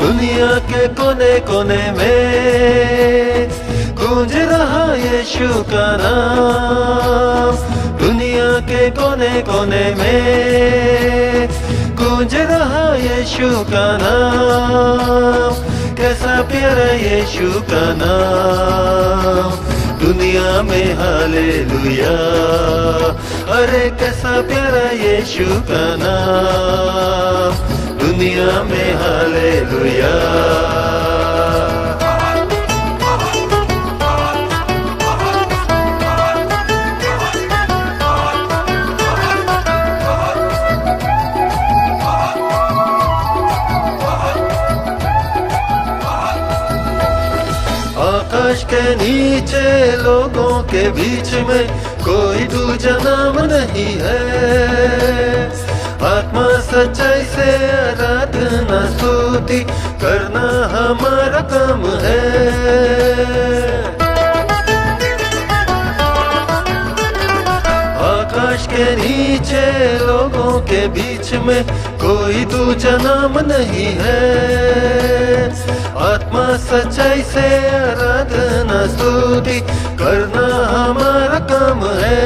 दुनिया के कोने कोने में गूंज रहा यीशु का नाम। दुनिया के कोने कोने में गूंज रहा यीशु का नाम। कैसा प्यारा यीशु का नाम, दुनिया में हालेलुया। अरे कैसा प्यारा यीशु का नाम, दुनिया में हालेलुया। आकाश के नीचे लोगों के बीच में कोई दूजा नाम नहीं है। आत्मा सच्चाई से आराधना स्तुति करना हमारा काम है। आकाश के नीचे लोगों के बीच में कोई दूजा नाम नहीं है। आत्मा सच्चाई से आराधना स्तुति करना हमारा काम है।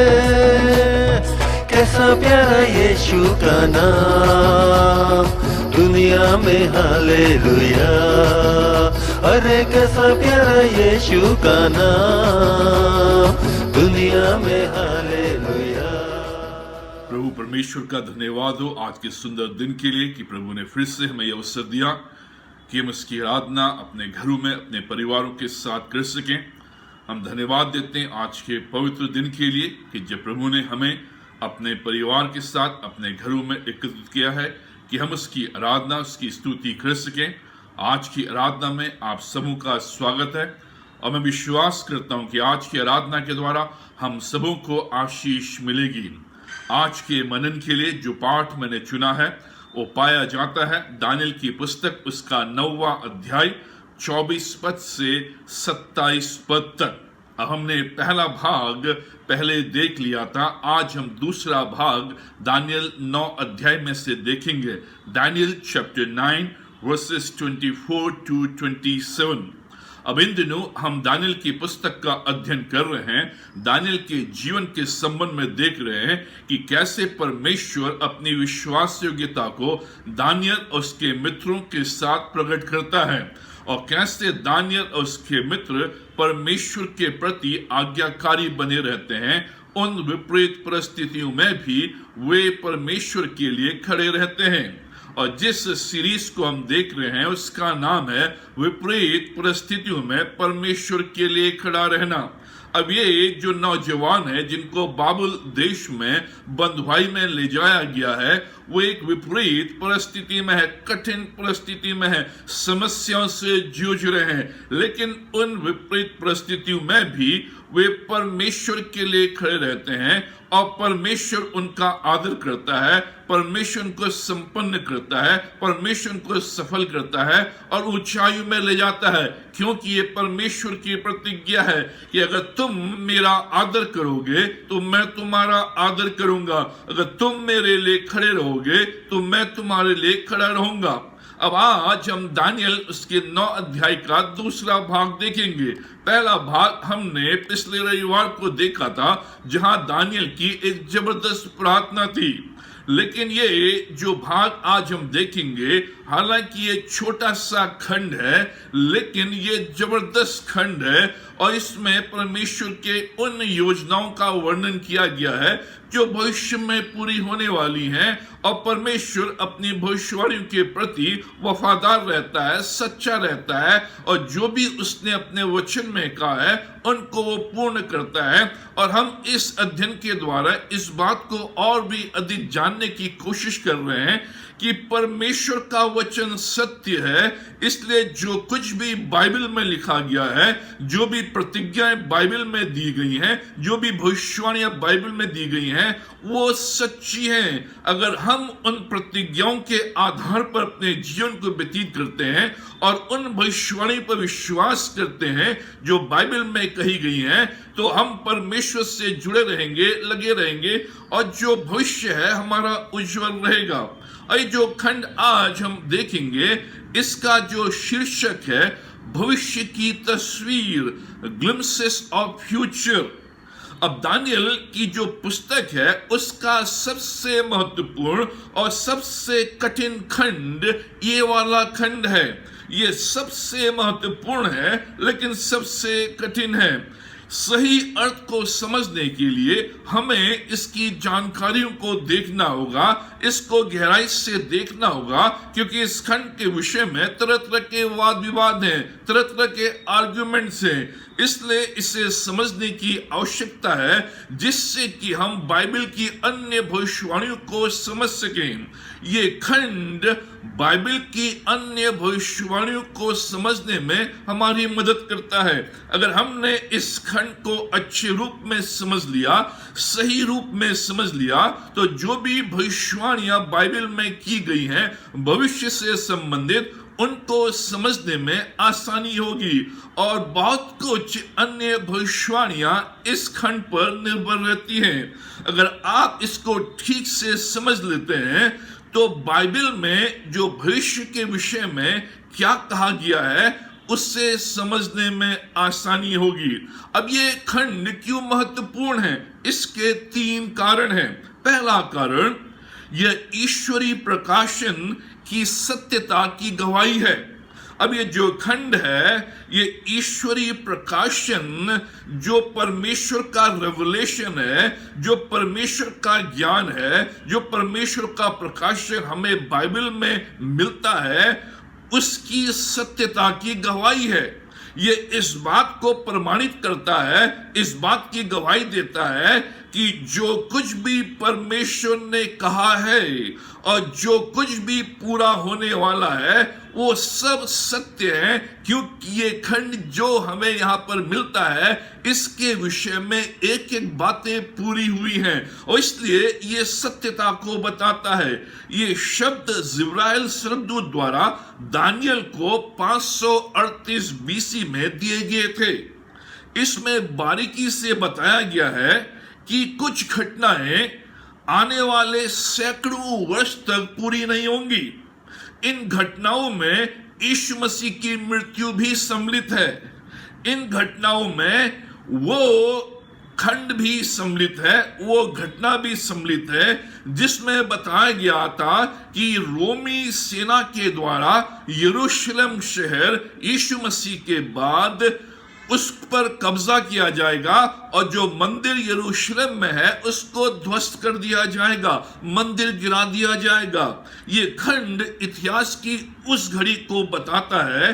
कैसा प्यारा यीशु का नाम, दुनिया में हालेलुया। अरे कैसा प्यारा यीशु का नाम, दुनिया में हालेलुया। प्रभु परमेश्वर का धन्यवाद हो आज के सुंदर दिन के लिए कि प्रभु ने फिर से हमें यह अवसर दिया कि हम इसकी आराधना अपने घरों में अपने परिवारों के साथ कर सकें। हम धन्यवाद देते हैं आज के पवित्र दिन के लिए कि जब प्रभु ने हमें अपने परिवार के साथ अपने घरों में एकत्रित किया है कि हम उसकी आराधना उसकी स्तुति कर सकें। आज की आराधना में आप सबों का स्वागत है और मैं विश्वास करता हूं कि आज की आराधना के द्वारा हम सबों को आशीष मिलेगी। आज के मनन के लिए जो पाठ मैंने चुना है वो पाया जाता है दानियल की पुस्तक उसका 9वां अध्याय 24 पद से 27 पद तक। अब हमने पहला भाग पहले देख लिया था, आज हम दूसरा भाग दानियल 9 अध्याय में से देखेंगे। Daniel chapter 9 verses 24 to 27। अब इन दिनों हम दानियल की पुस्तक का अध्ययन कर रहे हैं। दानियल के जीवन के संबंध में देख रहे हैं कि कैसे परमेश्वर अपनी विश्वास योग्यता को दानियल और उसके मित्रों के साथ प्रकट करता है और कैसे दानियल और उसके मित्र परमेश्वर के प्रति आज्ञाकारी बने रहते हैं। उन विपरीत परिस्थितियों में भी वे परमेश्वर के लिए खड़े रहते हैं। और जिस सीरीज को हम देख रहे हैं उसका नाम है विपरीत परिस्थितियों में परमेश्वर के लिए खड़ा रहना। अब ये जो नौजवान है जिनको बाबुल देश में बंधुआई में ले जाया गया है वो एक विपरीत परिस्थिति में है, कठिन परिस्थिति में है, समस्याओं से जूझ रहे हैं, लेकिन उन विपरीत परिस्थितियों में भी वे परमेश्वर के लिए खड़े रहते हैं और परमेश्वर उनका आदर करता है, परमेश्वर उनको संपन्न करता है, परमेश्वर उनको सफल करता है और ऊंचाइयों में ले जाता है। क्योंकि ये परमेश्वर की प्रतिज्ञा है कि अगर तुम मेरा आदर करोगे तो मैं तुम्हारा आदर करूंगा, अगर तुम मेरे लिए खड़े रहोगे तो मैं तुम्हारे लिए खड़ा रहूंगा। अब आज हम दानियल उसके 9 अध्याय का दूसरा भाग देखेंगे। पहला भाग हमने पिछले रविवार को देखा था जहां दानियल की एक जबरदस्त प्रार्थना थी, लेकिन ये जो भाग आज हम देखेंगे हालांकि ये छोटा सा खंड है लेकिन ये जबरदस्त खंड है और इसमें परमेश्वर के उन योजनाओं का वर्णन किया गया है जो भविष्य में पूरी होने वाली हैं और परमेश्वर अपनी भविष्यवाणियों के प्रति वफादार रहता है, सच्चा रहता है और जो भी उसने अपने वचन में कहा है उनको वो पूर्ण करता है। और हम इस अध्ययन के द्वारा इस बात को और भी अधिक जानने की कोशिश कर रहे हैं कि परमेश्वर का वचन सत्य है, इसलिए जो कुछ भी बाइबल में लिखा गया है, जो भी प्रतिज्ञाएं बाइबल में दी गई हैं, जो भी भविष्यवाणियां बाइबल में दी गई हैं, वो सच्ची हैं। अगर हम उन प्रतिज्ञाओं के आधार पर अपने जीवन को व्यतीत करते हैं और उन भविष्यवाणी पर विश्वास करते हैं जो बाइबल में कही गई हैं, तो हम परमेश्वर से जुड़े रहेंगे, लगे रहेंगे और जो भविष्य है हमारा उज्जवल रहेगा। और ये जो खंड आज हम देखेंगे, इसका जो शीर्षक है भविष्य की तस्वीर, ग्लिम्पसेस ऑफ फ्यूचर। अब दानियल की जो पुस्तक है उसका सबसे महत्वपूर्ण और सबसे कठिन खंड ये वाला खंड है। ये सबसे महत्वपूर्ण है लेकिन सबसे कठिन है। सही अर्थ को समझने के लिए हमें इसकी जानकारियों को देखना होगा, इसको गहराई से देखना होगा, क्योंकि इस खंड के विषय में तरह तरह के वाद विवाद हैं, तरह तरह के आर्ग्यूमेंट्स हैं। इसलिए इसे समझने की आवश्यकता है जिससे कि हम बाइबल की अन्य भविष्यवाणियों को समझ सकें। ये खंड बाइबल की अन्य भविष्यवाणियों को समझने में हमारी मदद करता है। अगर हमने इस खंड को अच्छे रूप में समझ लिया, सही रूप में समझ लिया, तो जो भी भविष्यवाणियां बाइबल में की गई हैं भविष्य से संबंधित, उनको समझने में आसानी होगी। और बहुत कुछ अन्य भविष्यवाणियां इस खंड पर निर्भर रहती हैं। अगर आप इसको ठीक से समझ लेते हैं तो बाइबल में जो भविष्य के विषय में क्या कहा गया है उससे समझने में आसानी होगी। अब ये खंड क्यों महत्वपूर्ण है? इसके 3 कारण हैं। पहला कारण, यह ईश्वरीय प्रकाशन की सत्यता की गवाही है। अब ये जो खंड है ये ईश्वरीय प्रकाशन, जो परमेश्वर का रेवलेशन है, जो परमेश्वर का ज्ञान है, जो परमेश्वर का प्रकाशन हमें बाइबल में मिलता है, उसकी सत्यता की गवाही है। ये इस बात को प्रमाणित करता है, इस बात की गवाही देता है कि जो कुछ भी परमेश्वर ने कहा है और जो कुछ भी पूरा होने वाला है वो सब सत्य है। क्योंकि ये खंड जो हमें यहाँ पर मिलता है इसके विषय में एक एक बातें पूरी हुई हैं और इसलिए ये सत्यता को बताता है। ये शब्द जिब्राइल स्वर्गदूत द्वारा दानियल को 538 बीसी में दिए गए थे। इसमें बारीकी से बताया गया है कि कुछ घटनाएं आने वाले सैकड़ों वर्ष तक पूरी नहीं होंगी। इन घटनाओं में यीशु मसीह की मृत्यु भी सम्मिलित है। इन घटनाओं में वो खंड भी सम्मिलित है, वो घटना भी सम्मिलित है जिसमें बताया गया था कि रोमी सेना के द्वारा यरूशलेम शहर यीशु मसीह के बाद उस पर कब्जा किया जाएगा और जो मंदिर यरूशलेम में है उसको ध्वस्त कर दिया जाएगा, मंदिर गिरा दिया जाएगा। ये खंड इतिहास की उस घड़ी को बताता है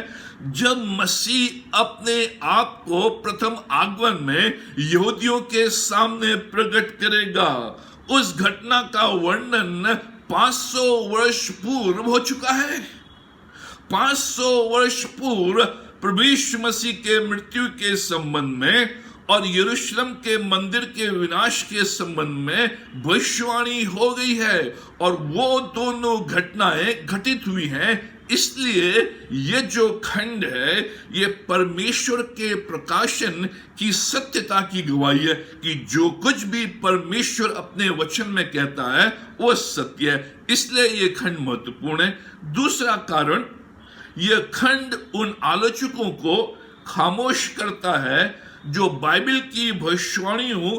जब मसीह अपने आप को प्रथम आगमन में यहूदियों के सामने प्रकट करेगा। उस घटना का वर्णन 500 वर्ष पूर्व हो चुका है। 500 वर्ष पूर्व प्रभु यीशु मसीह के मृत्यु के संबंध में और यरूशलेम के मंदिर के विनाश के संबंध में भविष्यवाणी हो गई है और वो दोनों घटनाएं घटित हुई हैं। इसलिए ये जो खंड है ये परमेश्वर के प्रकाशन की सत्यता की गवाही है कि जो कुछ भी परमेश्वर अपने वचन में कहता है वो सत्य है। इसलिए ये खंड महत्वपूर्ण है। दूसरा कारण, यह खंड उन आलोचकों को खामोश करता है जो बाइबल की भविष्यवाणियों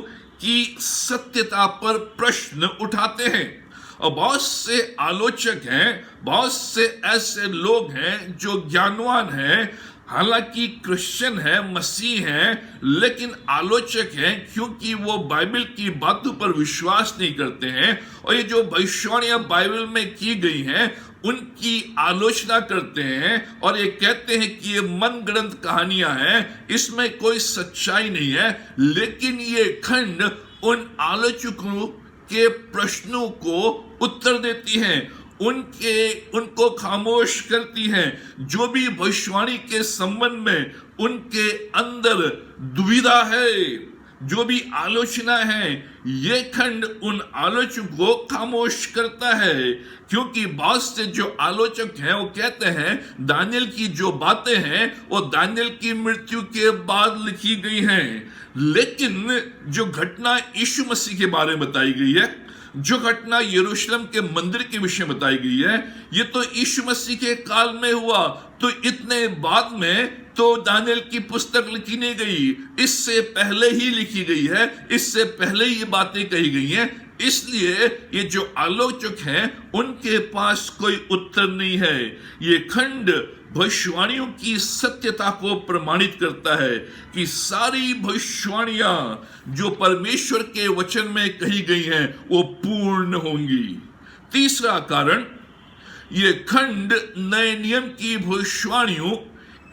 की सत्यता पर प्रश्न उठाते हैं। और बहुत से आलोचक हैं, बहुत से ऐसे लोग हैं जो ज्ञानवान हैं, हालांकि क्रिश्चियन है, मसीह हैं, लेकिन आलोचक हैं क्योंकि वो बाइबल की बातों पर विश्वास नहीं करते हैं और ये जो भविष्यवाणियां बाइबल में की गई हैं उनकी आलोचना करते हैं और ये कहते हैं कि ये मनगढ़ंत कहानियां हैं, इसमें कोई सच्चाई नहीं है। लेकिन ये खंड उन आलोचकों के प्रश्नों को उत्तर देती हैं, उनको खामोश करती हैं। जो भी भविष्यवाणी के संबंध में उनके अंदर दुविधा है, जो भी आलोचना है, ये खंड उन आलोचकों को खामोश करता है। क्योंकि बहुत से जो आलोचक हैं वो कहते हैं दानियल की जो बातें हैं वो दानियल की मृत्यु के बाद लिखी गई हैं। लेकिन जो घटना यीशु मसीह के बारे में बताई गई है जो घटना यरूशलेम के मंदिर के विषय में बताई गई है, ये तो यीशु मसीह के काल में हुआ, तो इतने बाद में तो दानियल की पुस्तक लिखी नहीं गई, इससे पहले ही लिखी गई है, इससे पहले ये बातें कही गई हैं। इसलिए ये जो आलोचक हैं उनके पास कोई उत्तर नहीं है। ये खंड भविष्यवाणियों की सत्यता को प्रमाणित करता है कि सारी भविष्यवाणियां जो परमेश्वर के वचन में कही गई हैं वो पूर्ण होंगी। तीसरा कारण, ये खंड नए नियम की भविष्यवाणियों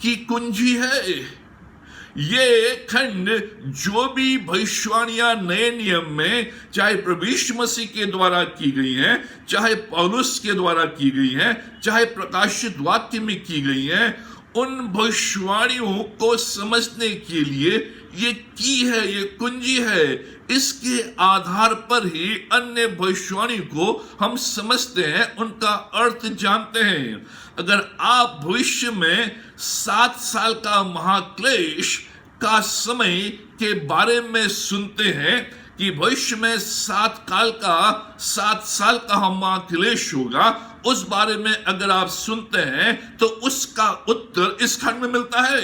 की कुंजी है। ये खंड जो भी भविष्यवाणियां नए नियम में चाहे प्रभु यीशु मसीह के द्वारा की गई हैं, चाहे पौलुस के द्वारा की गई हैं, चाहे प्रकाशित वाक्य में की गई हैं, उन भविष्यवाणियों को समझने के लिए ये की है, ये कुंजी है। इसके आधार पर ही अन्य भविष्यवाणी को हम समझते हैं, उनका अर्थ जानते हैं। अगर आप भविष्य में 7 साल का महाक्लेश का समय के बारे में सुनते हैं कि भविष्य में 7 साल का महाक्लेश होगा, उस बारे में अगर आप सुनते हैं तो उसका उत्तर इस खंड में मिलता है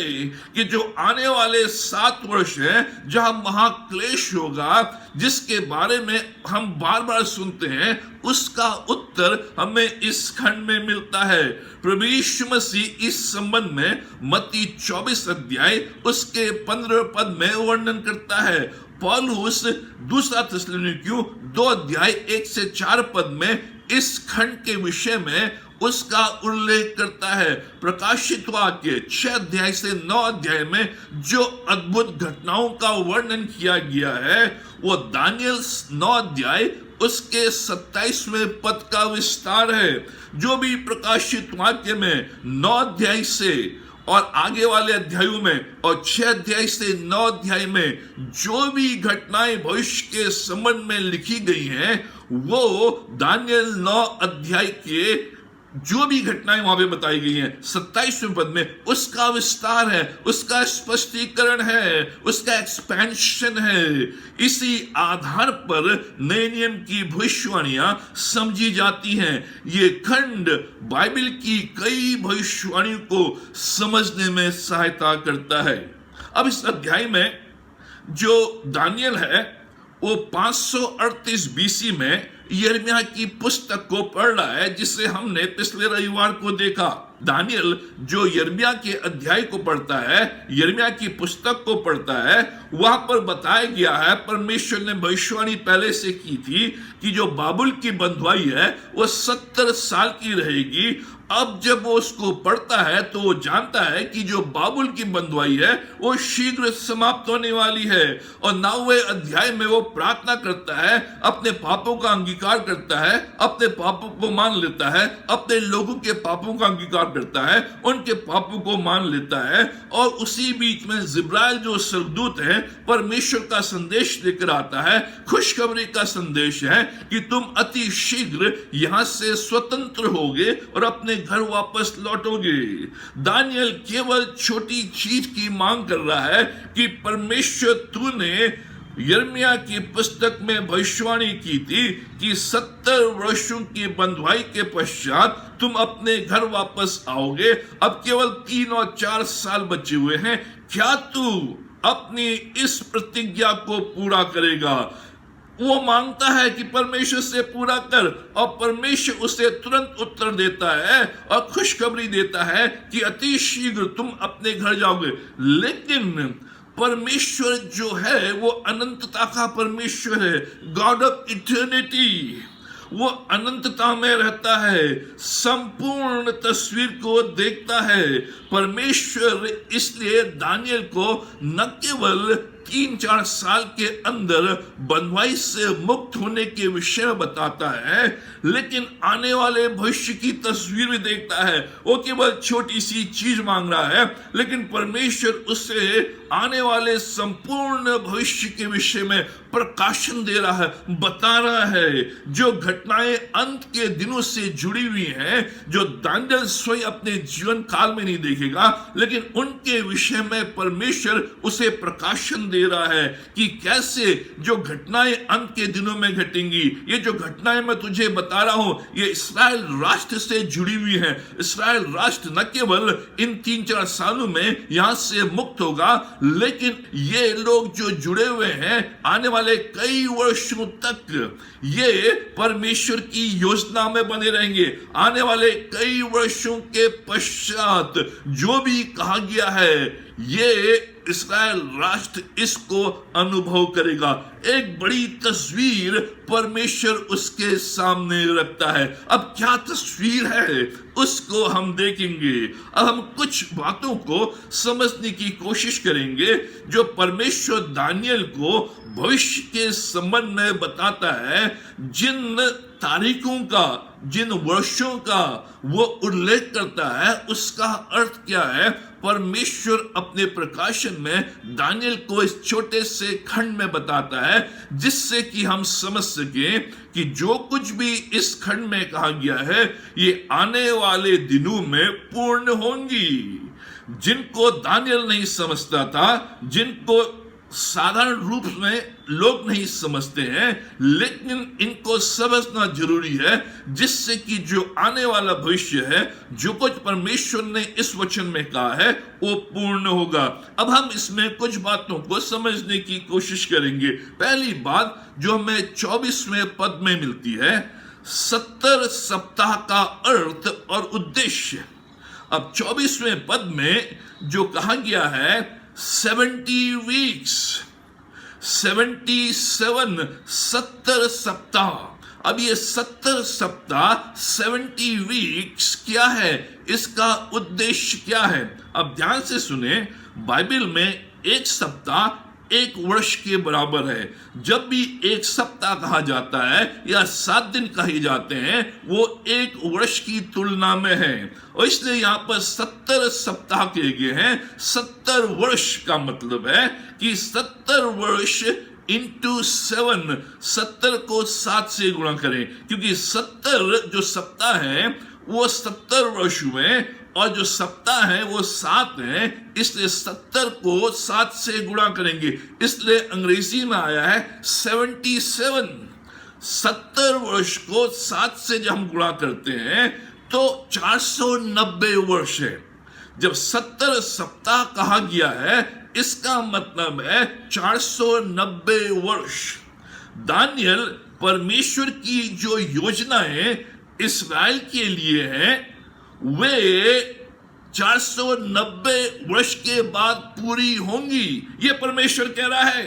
कि जो आने वाले 7 वर्ष हैं जहां महाक्लेश होगा, जिसके बारे में हम बार बार सुनते हैं, उसका उत्तर हमें इस खंड में मिलता है। प्रभु यीशु मसीह इस संबंध में मत्ती 24 अध्याय उसके 15 पद में वर्णन करता है। पौलुस दूसरा थिस्सलुनीकियों 2 अध्याय 1 से 4 पद में इस खंड के विषय में उसका उल्लेख करता है। प्रकाशित वाक्य 6 अध्याय से 9 अध्याय में जो अद्भुत घटनाओं का वर्णन किया गया है, वो दानियल 9 अध्याय उसके 27वें पद का विस्तार है। जो भी प्रकाशित वाक्य में 9 अध्याय से और आगे वाले अध्यायों में और 6 अध्याय से 9 अध्याय में जो भी घटनाएं भविष्य के संबंध में लिखी गई हैं, वो दानियल 9 अध्याय के जो भी घटनाएं वहां पे बताई गई हैं 27वें पद में, उसका विस्तार है, उसका स्पष्टीकरण है, उसका एक्सपेंशन है। इसी आधार पर नए नियम की भविष्यवाणियां समझी जाती हैं। ये खंड बाइबल की कई भविष्यवाणियों को समझने में सहायता करता है। अब इस अध्याय में जो दानियल है वो 538 बीसी में यिर्मयाह की पुस्तक को पढ़ रहा है, जिसे हमने पिछले रविवार को देखा। दानियल जो यिर्मयाह के अध्याय को पढ़ता है, यिर्मयाह की पुस्तक को पढ़ता है, वहां पर बताया गया है परमेश्वर ने भविष्यवाणी पहले से की थी कि जो बाबुल की बंधुआई है वो 70 साल की रहेगी। अब जब वो उसको पढ़ता है तो वो जानता है कि जो बाबुल की बंधुआई है वो शीघ्र समाप्त होने वाली है। और 9वें अध्याय में वो प्रार्थना करता है, अपने पापों का अंगीकार करता है, अपने पापों को मान लेता है, अपने लोगों के पापों का अंगीकार करता है, उनके पापों को मान लेता है। और उसी बीच में जिब्राइल जो स्वर्गदूत है परमेश्वर का संदेश लेकर आता है, खुशखबरी का संदेश है कि तुम अति शीघ्र यहां से स्वतंत्र होगे और अपने घर वापस लौटोगे। दानियल केवल छोटी चीज की मांग कर रहा है कि परमेश्वर तूने यिर्मयाह की पुस्तक में भविष्यवाणी की थी कि 70 वर्षों की बंधुआई के पश्चात तुम अपने घर वापस आओगे। अब केवल 3 और 4 साल बचे हुए हैं, क्या तू अपनी इस प्रतिज्ञा को पूरा करेगा? वो मांगता है कि परमेश्वर से पूरा कर, और परमेश्वर उसे तुरंत उत्तर देता है और खुशखबरी देता है कि अति शीघ्र तुम अपने घर जाओगे। लेकिन परमेश्वर जो है वो अनंतता का परमेश्वर है, गॉड ऑफ इटर्निटी। वो अनंतता में रहता है, संपूर्ण तस्वीर को देखता है। परमेश्वर इसलिए दानियल को न केवल 3-4 साल के अंदर बंधुआई से मुक्त होने के विषय में बताता है, लेकिन आने वाले भविष्य की तस्वीर भी देखता है। वो केवल छोटी सी चीज मांग रहा है, लेकिन परमेश्वर उसे आने वाले संपूर्ण भविष्य के विषय में प्रकाशन दे रहा है, बता रहा है। जो घटनाएं अंत के दिनों से जुड़ी हुई हैं, जो दानियल स्वयं अपने जीवन काल में नहीं देखेगा, लेकिन उनके विषय में परमेश्वर उसे प्रकाशन दे रहा है कि कैसे जो घटनाएं अंत के दिनों में घटेंगी, ये जो घटनाएं मैं तुझे बता रहा हूं, ये इस्राएल राष्ट्र से जुड़ी हुई है। इस्राएल राष्ट्र न केवल इन 3-4 सालों में यहां से मुक्त होगा, लेकिन ये लोग जो जुड़े हुए हैं आने वाले कई वर्षों तक ये परमेश्वर की योजना में बने रहेंगे। आने वाले कई वर्षों के पश्चात जो भी कहा गया है, ये इस्राएल राष्ट्र इसको अनुभव करेगा। एक बड़ी तस्वीर परमेश्वर उसके सामने रखता है। अब क्या तस्वीर है उसको हम देखेंगे। अब हम कुछ बातों को समझने की कोशिश करेंगे जो परमेश्वर दानियल को भविष्य के संबंध में बताता है। जिन तारीखों का, जिन वर्षों का वो उल्लेख करता है, उसका अर्थ क्या है। परमेश्वर अपने प्रकाशन में दानियल को इस छोटे से खंड में बताता है, जिससे कि हम समझ सके कि जो कुछ भी इस खंड में कहा गया है ये आने वाले दिनों में पूर्ण होंगी। जिनको दानियल नहीं समझता था, जिनको साधारण रूप में लोग नहीं समझते हैं, लेकिन इनको समझना जरूरी है, जिससे कि जो आने वाला भविष्य है, जो कुछ परमेश्वर ने इस वचन में कहा है, वो पूर्ण होगा। अब हम इसमें कुछ बातों को समझने की कोशिश करेंगे। पहली बात जो हमें 24वें पद में मिलती है, 70 सप्ताह का अर्थ और उद्देश्य। अब 24वें पद में जो कहा गया है 70 वीक्स, 70 सप्ताह। अब ये 70 सप्ताह 70 वीक्स क्या है, इसका उद्देश्य क्या है। अब ध्यान से सुने, बाइबल में एक सप्ताह एक वर्ष के बराबर है। जब भी एक सप्ताह कहा जाता है या 7 दिन कहे जाते हैं, वो एक वर्ष की तुलना में है। और इसलिए यहां पर 70 सप्ताह कहे गए हैं। 70 वर्ष का मतलब है कि 70 वर्ष इंटू 7, 70 को 7 से गुणा करें, क्योंकि 70 जो सप्ताह है वो 70 वर्ष हुए और जो सप्ताह है वो 7 है, इसलिए 70 को 7 से गुणा करेंगे। इसलिए अंग्रेजी में आया है 77। 70 वर्ष को 7 से जब हम गुणा करते हैं तो 490 वर्ष है। जब 70 सप्ताह कहा गया है, इसका मतलब है 490 वर्ष। दानियल परमेश्वर की जो योजनाएं इस्राएल के लिए हैं, वे 490 वर्ष के बाद पूरी होंगी। ये परमेश्वर कह रहा है।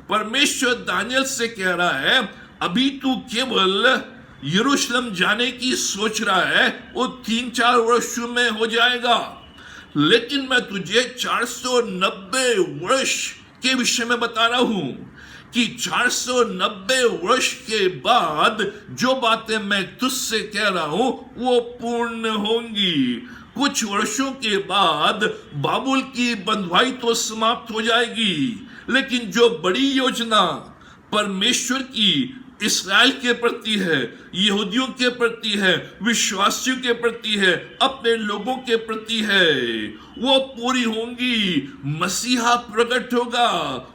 परमेश्वर दानियल से कह रहा है, अभी तू केवल यरूशलेम जाने की सोच रहा है, वो 3-4 वर्षों में हो जाएगा, लेकिन मैं तुझे 490 वर्ष के विषय में बता रहा हूं कि 490 वर्ष के बाद जो बातें मैं तुझसे कह रहा हूं वो पूर्ण होंगी। कुछ वर्षों के बाद बाबुल की बंधुआई तो समाप्त हो जाएगी, लेकिन जो बड़ी योजना परमेश्वर की इस्राएल के प्रति है, यहूदियों के प्रति है, विश्वासियों के प्रति है, अपने लोगों के प्रति है, वो पूरी होंगी। मसीहा प्रकट होगा,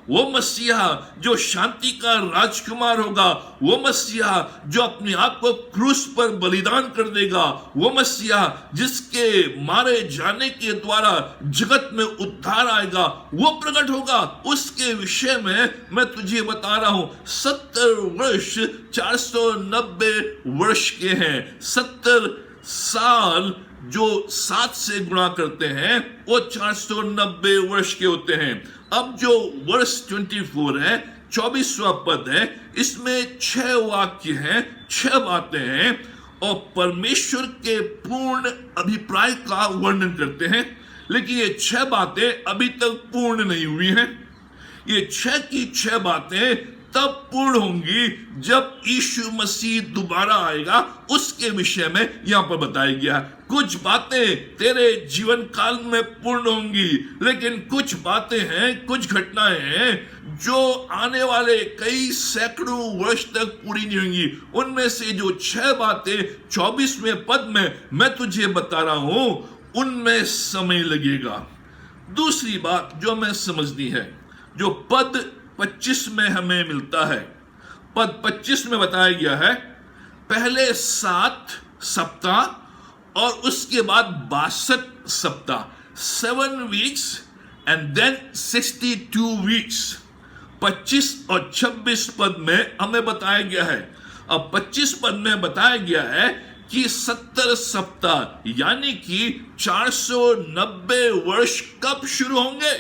वो मसीहा जो शांति का राजकुमार होगा, वो मसीहा जो अपने आप को क्रूस पर बलिदान कर देगा, वो मसीहा जिसके मारे जाने के द्वारा जगत में उद्धार आएगा, वो प्रकट होगा। उसके विषय में मैं तुझे बता रहा हूं। 70 वर्ष 490 वर्ष के हैं। 70 साल जो 7 से गुणा करते हैं वो 490 वर्ष के होते हैं। अब जो वर्ष 24 है, 24वां पद है, इसमें 6 वाक्य हैं, 6 बातें हैं और परमेश्वर के पूर्ण अभिप्राय का वर्णन करते हैं। लेकिन ये 6 बातें अभी तक पूर्ण नहीं हुई हैं। ये 6 की 6 बातें तब पूर्ण होंगी जब यीशु मसीह दोबारा आएगा, उसके विषय में यहां पर बताया गया। कुछ बातें तेरे जीवन काल में पूर्ण होंगी, लेकिन कुछ बातें हैं, कुछ घटनाएं हैं जो आने वाले कई सैकड़ों वर्ष तक पूरी नहीं होंगी। उनमें से जो 6 बातें 24वें पद में मैं तुझे बता रहा हूं, उनमें समय लगेगा। दूसरी बात जो हमें समझनी है, जो पद 25 में हमें मिलता है। पद 25 में बताया गया है पहले 7 सप्ताह और उसके बाद 62 सप्ताह, 7 वीक्स एंड देन 62 वीक्स। 25 और 26 पद में हमें बताया गया है। अब 25 पद में बताया गया है कि 70 सप्ताह यानी कि 490 वर्ष कब शुरू होंगे।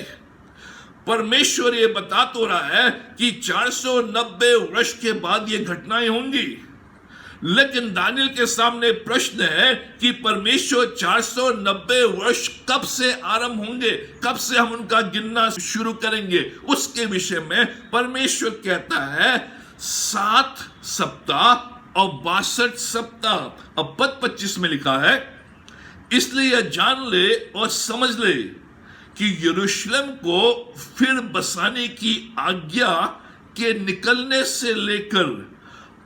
परमेश्वर ये बता तो रहा है कि 490 वर्ष के बाद ये घटनाएं होंगी, लेकिन दानियल के सामने प्रश्न है कि परमेश्वर 490 वर्ष कब से आरंभ होंगे, कब से हम उनका गिनना शुरू करेंगे। उसके विषय में परमेश्वर कहता है 7 सप्ताह और 62 सप्ताह। अब पद 25 में लिखा है इसलिए यह जान ले और समझ ले कि यरूशलेम को फिर बसाने की आज्ञा के निकलने से लेकर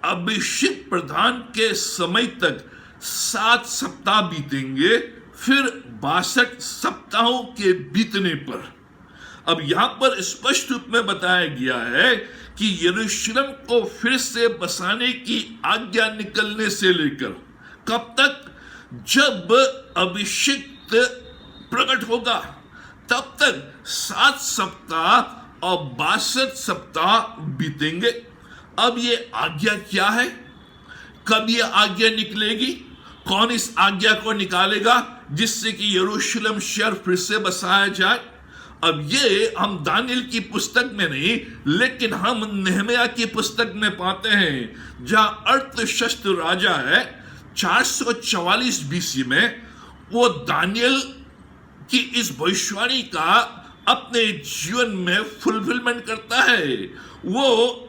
अभिषेक प्रधान के समय तक 7 सप्ताह बीतेंगे, फिर 62 सप्ताहों के बीतने पर। अब यहां पर स्पष्ट रूप में बताया गया है कि यरूशलेम को फिर से बसाने की आज्ञा निकलने से लेकर कब तक, जब अभिषेक प्रकट होगा तब तक 7 सप्ताह और 62 सप्ताह बीतेंगे। अब ये आज्ञा क्या है, कब ये आज्ञा निकलेगी, कौन इस आज्ञा को निकालेगा जिससे कि यरूशलेम शहर फिर से बसाया जाए। अब ये हम दानियल की पुस्तक में नहीं, लेकिन हम नेहमिया की पुस्तक में पाते हैं, जहां अर्थशस्त्र राजा है 444 बीसी में, वो दानियल की इस भविष्यवाणी का अपने जीवन में फुलफिलमेंट करता है। वो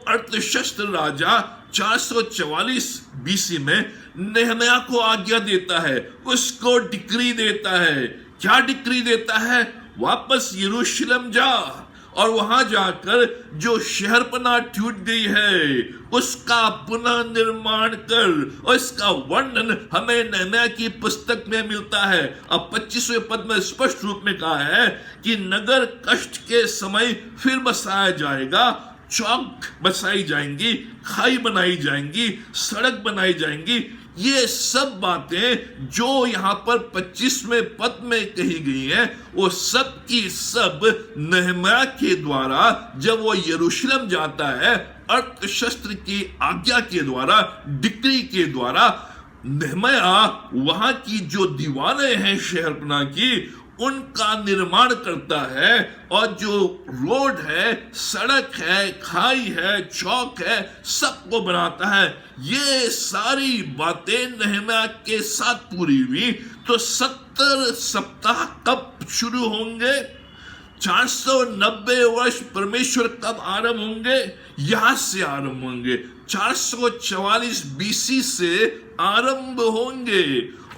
अर्थशस्त्र राजा 444 बीसी में नेहमिया को आज्ञा देता है, उसको डिक्री देता है। क्या डिक्री देता है? वापस यरूशलेम जा और वहां जाकर जो शहरपनाह टूट गई है उसका पुनः निर्माण कर। और इसका वर्णन हमें नेहमिया की पुस्तक में मिलता है। अब 25वें पद में स्पष्ट रूप में कहा है कि नगर कष्ट के समय फिर बसाया जाएगा, चौक बसाई जाएंगी, खाई बनाई जाएंगी, सड़क बनाई जाएंगी। ये सब बातें जो यहाँ पर 25वें पद में कही गई हैं, वो सब की सब नेहमिया के द्वारा जब वो यरूशलेम जाता है अर्थशस्त्र की आज्ञा के द्वारा, डिक्री के द्वारा, नेहमिया वहां की जो दीवारें हैं शहरपनाह की उनका निर्माण करता है, और जो रोड है, सड़क है, खाई है, चौक है, सबको बनाता है। ये सारी बातें नेहमिया के साथ पूरी हुई तो 70 सप्ताह कब शुरू होंगे, 490 वर्ष परमेश्वर कब आरंभ होंगे, यहां से आरंभ होंगे, 444 बीसी से आरंभ होंगे।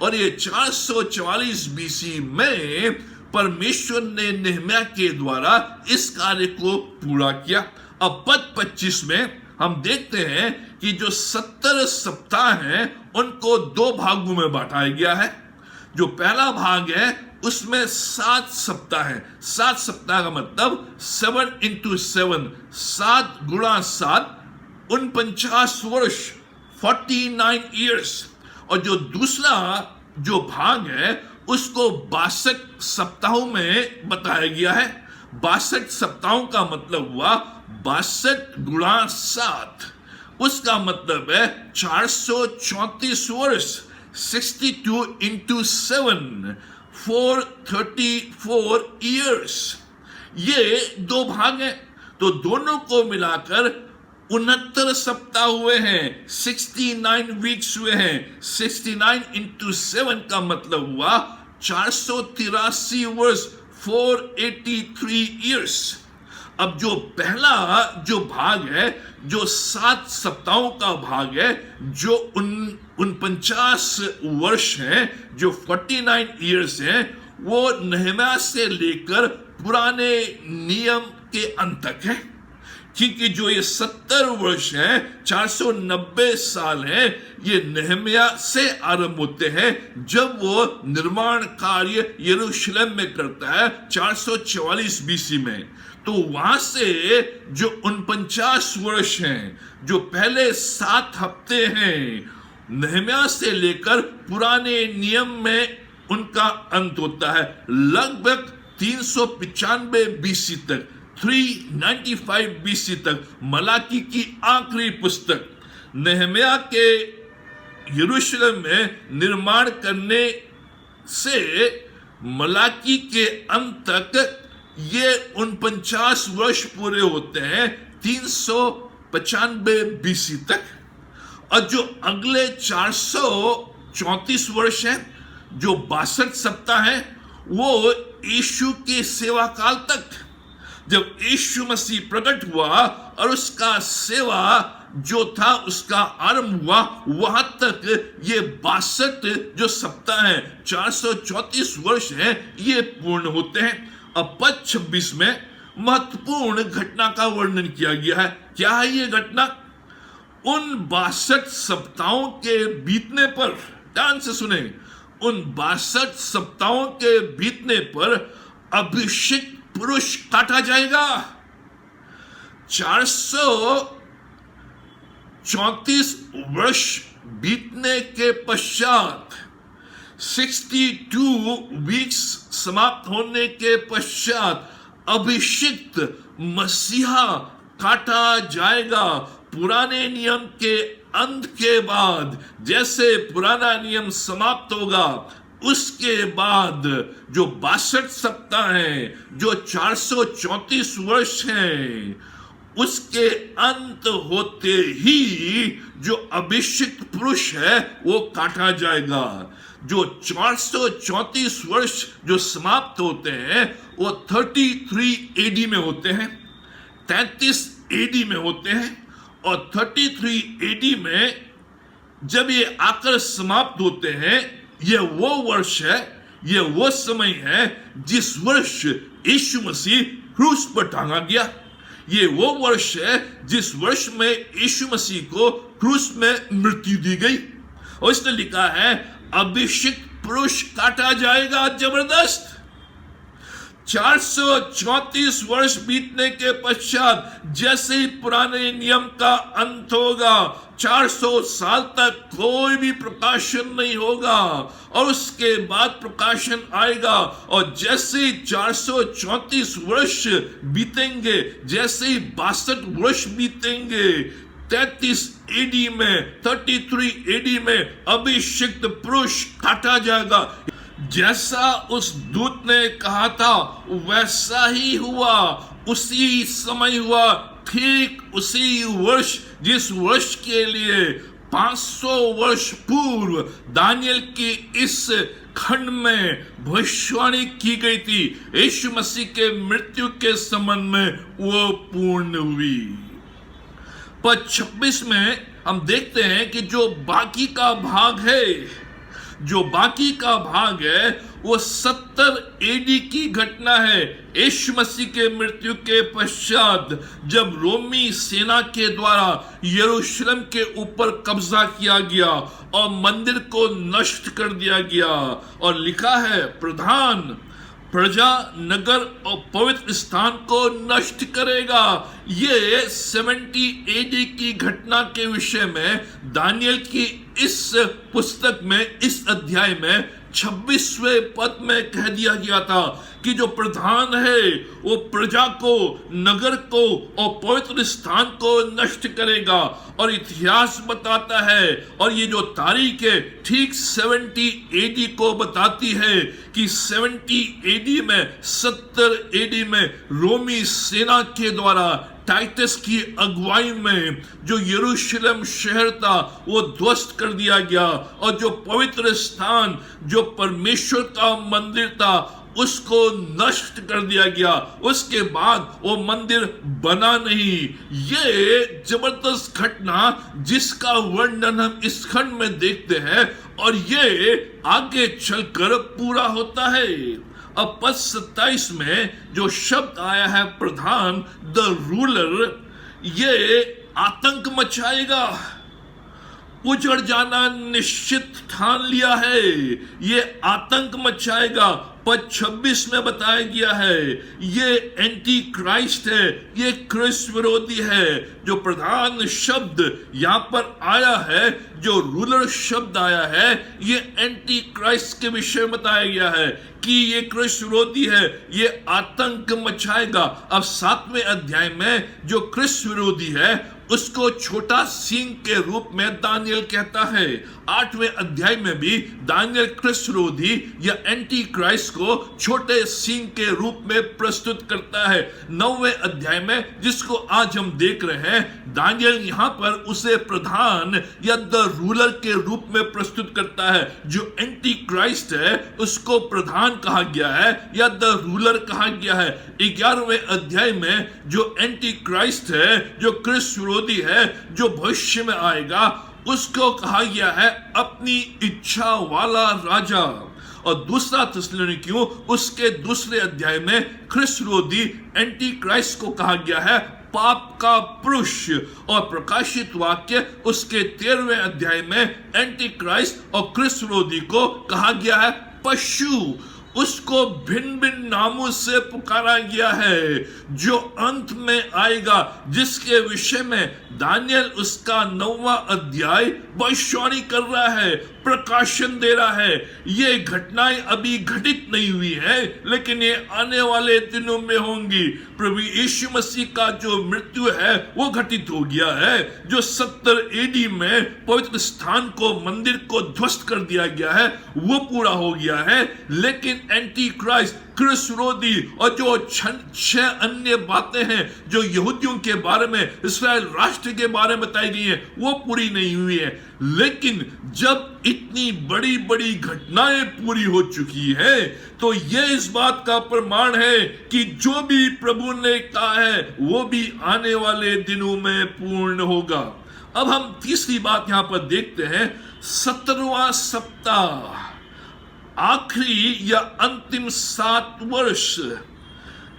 और ये 444 बीसी में परमेश्वर ने नेहमिया के द्वारा इस कार्य को पूरा किया। अब पद 25 में हम देखते हैं कि जो 70 सप्ताह हैं उनको 2 भागों में बांटा गया है। जो पहला भाग है उसमें 7 सप्ताह है। 7 सप्ताह का मतलब 7 into 7, 7 गुणा 7, 49 वर्ष, 49 ईयर्स। और जो दूसरा जो भाग है उसको 62 सप्ताहों में बताया गया है। 62 सप्ताहों का मतलब हुआ 62 गुणा 7, उसका मतलब है 434 वर्ष, 62 into 7, 434 ईयर्स। ये 2 भाग हैं, तो दोनों को मिलाकर 69 सप्ताह हुए हैं, 69 वीक्स हुए हैं। 69 into 7 का मतलब हुआ 483 वर्ष, 483 ईयर्स। अब जो पहला जो भाग है, जो 7 सप्ताहों का भाग है, जो 49 वर्ष है, जो 49 ईयर्स हैं, वो नेहमिया से लेकर पुराने नियम के अंत तक है। क्योंकि जो ये 70 वर्ष है, 490 साल है, ये नेहमिया से आरंभ होते हैं जब वो निर्माण कार्य यरूशलेम में करता है 444 बीसी में। तो वहां से जो 49 वर्ष हैं, जो पहले 7 हफ्ते हैं, नेहमिया से लेकर पुराने नियम में उनका अंत होता है लगभग 395 बीसी तक, 395 बीसी तक। मलाकी की आखिरी पुस्तक नेहमिया के यरूशलेम में निर्माण करने से मलाकी के अंत तक ये 49 वर्ष पूरे होते हैं 395 बीसी तक। और जो अगले 434 वर्ष हैं, जो 62 सप्ताह हैं, वो यीशु के सेवा काल तक, जब यीशु मसीह प्रकट हुआ और उसका सेवा जो था उसका आरंभ हुआ, वहां तक ये 62 जो सप्ताह हैं, 434 वर्ष हैं, ये पूर्ण होते हैं। अब पद 26 में महत्वपूर्ण घटना का वर्णन किया गया है। क्या है ये घटना? उन 62 सप्ताहों के बीतने पर, ध्यान से सुने, उन 62 सप्ताहों के बीतने पर अभिषिक्त पुरुष काटा जाएगा। 434 वर्ष बीतने के पश्चात, 62 वीक्स समाप्त होने के पश्चात अभिषिक्त मसीहा काटा जाएगा। पुराने नियम के अंत के बाद, जैसे पुराना नियम समाप्त होगा, उसके बाद जो 62 सप्ताह हैं, जो 434 वर्ष हैं, उसके अंत होते ही जो अभिषिक्त पुरुष है वो काटा जाएगा। जो 434 वर्ष जो समाप्त होते हैं वो 33 एडी में होते हैं, 33 एडी में होते हैं। और 33 एडी में जब ये आकर समाप्त होते हैं, ये वो वर्ष है, ये वो समय है जिस वर्ष यीशु मसीह क्रूस पर टांगा गया। ये वो वर्ष है जिस वर्ष में यीशु मसीह को क्रूस में मृत्यु दी गई। और इसने लिखा है अभिषिक्त पुरुष काटा जाएगा। जबरदस्त। 434 वर्ष बीतने के पश्चात जैसे ही पुराने नियम का अंत होगा, 400 साल तक कोई भी प्रकाशन नहीं होगा और उसके बाद प्रकाशन आएगा। और जैसे ही 434 वर्ष बीतेंगे, जैसे ही 62 वर्ष बीतेंगे, 33 एडी में, 33 एडी में अभिषिक्त पुरुष काटा जाएगा। जैसा उस दूत ने कहा था वैसा ही हुआ, उसी समय हुआ, ठीक उसी वर्ष जिस वर्ष के लिए 500 वर्ष पूर्व दानियल की इस खंड में भविष्यवाणी की गई थी। यीशु मसीह के मृत्यु के संबंध में वो पूर्ण हुई। पद 26 में हम देखते हैं कि जो बाकी का भाग है, जो बाकी का भाग है वो 70 एडी की घटना है। यीशु मसीह के मृत्यु के पश्चात जब रोमी सेना के द्वारा यरूशलेम के ऊपर कब्जा किया गया और मंदिर को नष्ट कर दिया गया। और लिखा है प्रधान प्रजा नगर और पवित्र स्थान को नष्ट करेगा। ये 70 एडी की घटना के विषय में दानियल की इस पुस्तक में, इस अध्याय में 26वें पद में कह दिया गया था कि जो प्रधान है वो प्रजा को, नगर को और पवित्र स्थान को नष्ट करेगा। और इतिहास बताता है, और ये जो तारीख है ठीक 70 एडी को बताती है कि 70 एडी में, 70 एडी में रोमी सेना के द्वारा टाइटस की अगुवाई में जो यरूशलेम शहर था वो ध्वस्त कर दिया गया और जो पवित्र स्थान, जो परमेश्वर का मंदिर था, उसको नष्ट कर दिया गया। उसके बाद वो मंदिर बना नहीं। ये जबरदस्त घटना जिसका वर्णन हम इस खंड में देखते हैं और ये आगे चलकर पूरा होता है। अब पद 27 में जो शब्द आया है प्रधान, द रूलर, ये आतंक मचाएगा। उजड़ जाना निश्चित ठान लिया है, ये आतंक मचाएगा। पद 26 में बताया गया है ये एंटी क्राइस्ट है, ये क्रिस्त विरोधी है। जो प्रधान शब्द यहां पर आया है, जो रूलर शब्द आया है, ये एंटी क्राइस्ट के विषय में बताया गया है कि ये क्रिस्त विरोधी है, ये आतंक मचाएगा। अब 7वें अध्याय में जो क्रिस्त विरोधी है उसको छोटा सींग के रूप में दानियल कहता है। 8वें अध्याय में भी दानियल क्रिस्त विरोधी या एंटी क्राइस्ट को छोटे सींग के रूप में प्रस्तुत करता है। 9वें अध्याय में जिसको आज हम देख रहे हैं, दानियल यहां पर उसे प्रधान या द रूलर के रूप में प्रस्तुत करता है। जो एंटी क्राइस्ट है उसको प्रधान कहा गया है या द रूलर कहा गया है। 11वें अध्याय में जो एंटी क्राइस्ट है, जो क्रिस्त विरोधी है, जो भविष्य में आएगा, उसको कहा गया है अपनी इच्छा वाला राजा। और दूसरा थिस्सलुनीकियों उसके दूसरे अध्याय में क्रिस्त विरोधी एंटी क्राइस्ट को कहा गया है पाप का पुरुष। और प्रकाशित वाक्य उसके 13वें अध्याय में एंटी क्राइस्ट और क्रिस्त विरोधी को कहा गया है पशु। उसको भिन्न भिन्न नामों से पुकारा गया है जो अंत में आएगा, जिसके विषय में दानियल उसका 9वां अध्याय भविष्यवाणी कर रहा है, प्रकाशन दे रहा है। ये घटनाएं अभी घटित नहीं हुई है, लेकिन ये आने वाले दिनों में होंगी। प्रभु यीशु मसीह का जो मृत्यु है वो घटित हो गया है। जो 70 एडी में पवित्र स्थान को, मंदिर को ध्वस्त कर दिया गया है, वो पूरा हो गया है। लेकिन एंटी क्राइस्ट, क्रिस्त विरोधी और जो 6 अन्य बातें हैं जो यहूदियों के बारे में, इस्राएल राष्ट्र के बारे में बताई गई हैं, वो पूरी नहीं हुई है। लेकिन जब इतनी बड़ी बड़ी घटनाएं पूरी हो चुकी है तो ये इस बात का प्रमाण है कि जो भी प्रभु ने कहा है वो भी आने वाले दिनों में पूर्ण होगा। अब हम तीसरी बात यहां पर देखते हैं, 17वां सप्ताह, आखिरी या अंतिम 7 वर्ष।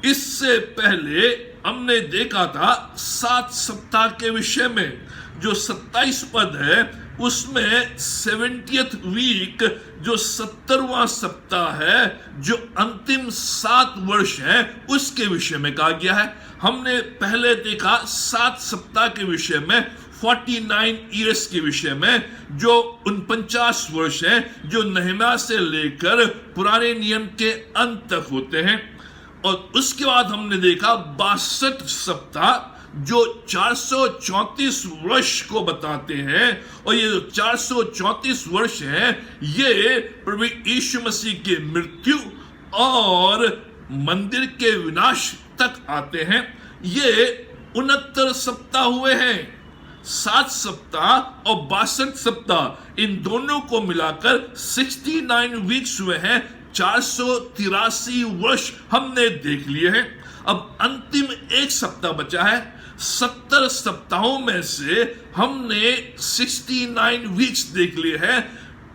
इससे पहले हमने देखा था 7 सप्ताह के विषय में। जो 27 पद है उसमें 70th वीक, जो 70वां सप्ताह है, जो अंतिम 7 वर्ष है, उसके विषय में कहा गया है। हमने पहले देखा 7 सप्ताह के विषय में, 49 ईयर्स के विषय में, जो 49 वर्ष है, जो नहम्याह से लेकर पुराने नियम के अंत तक होते हैं। और उसके बाद हमने देखा 62 सप्ताह, जो 434 वर्ष को बताते हैं। और ये जो 434 वर्ष है, ये प्रभु यीशु मसीह की मृत्यु और मंदिर के विनाश तक आते हैं। ये 69 सप्ताह हुए हैं। 7 सप्ताह और 62 सप्ताह, इन दोनों को मिलाकर 69 वीक्स हुए हैं। 483 वर्ष हमने देख लिए हैं। अब अंतिम 1 सप्ताह बचा है। 70 सप्ताहों में से हमने 69 वीक्स देख लिए हैं,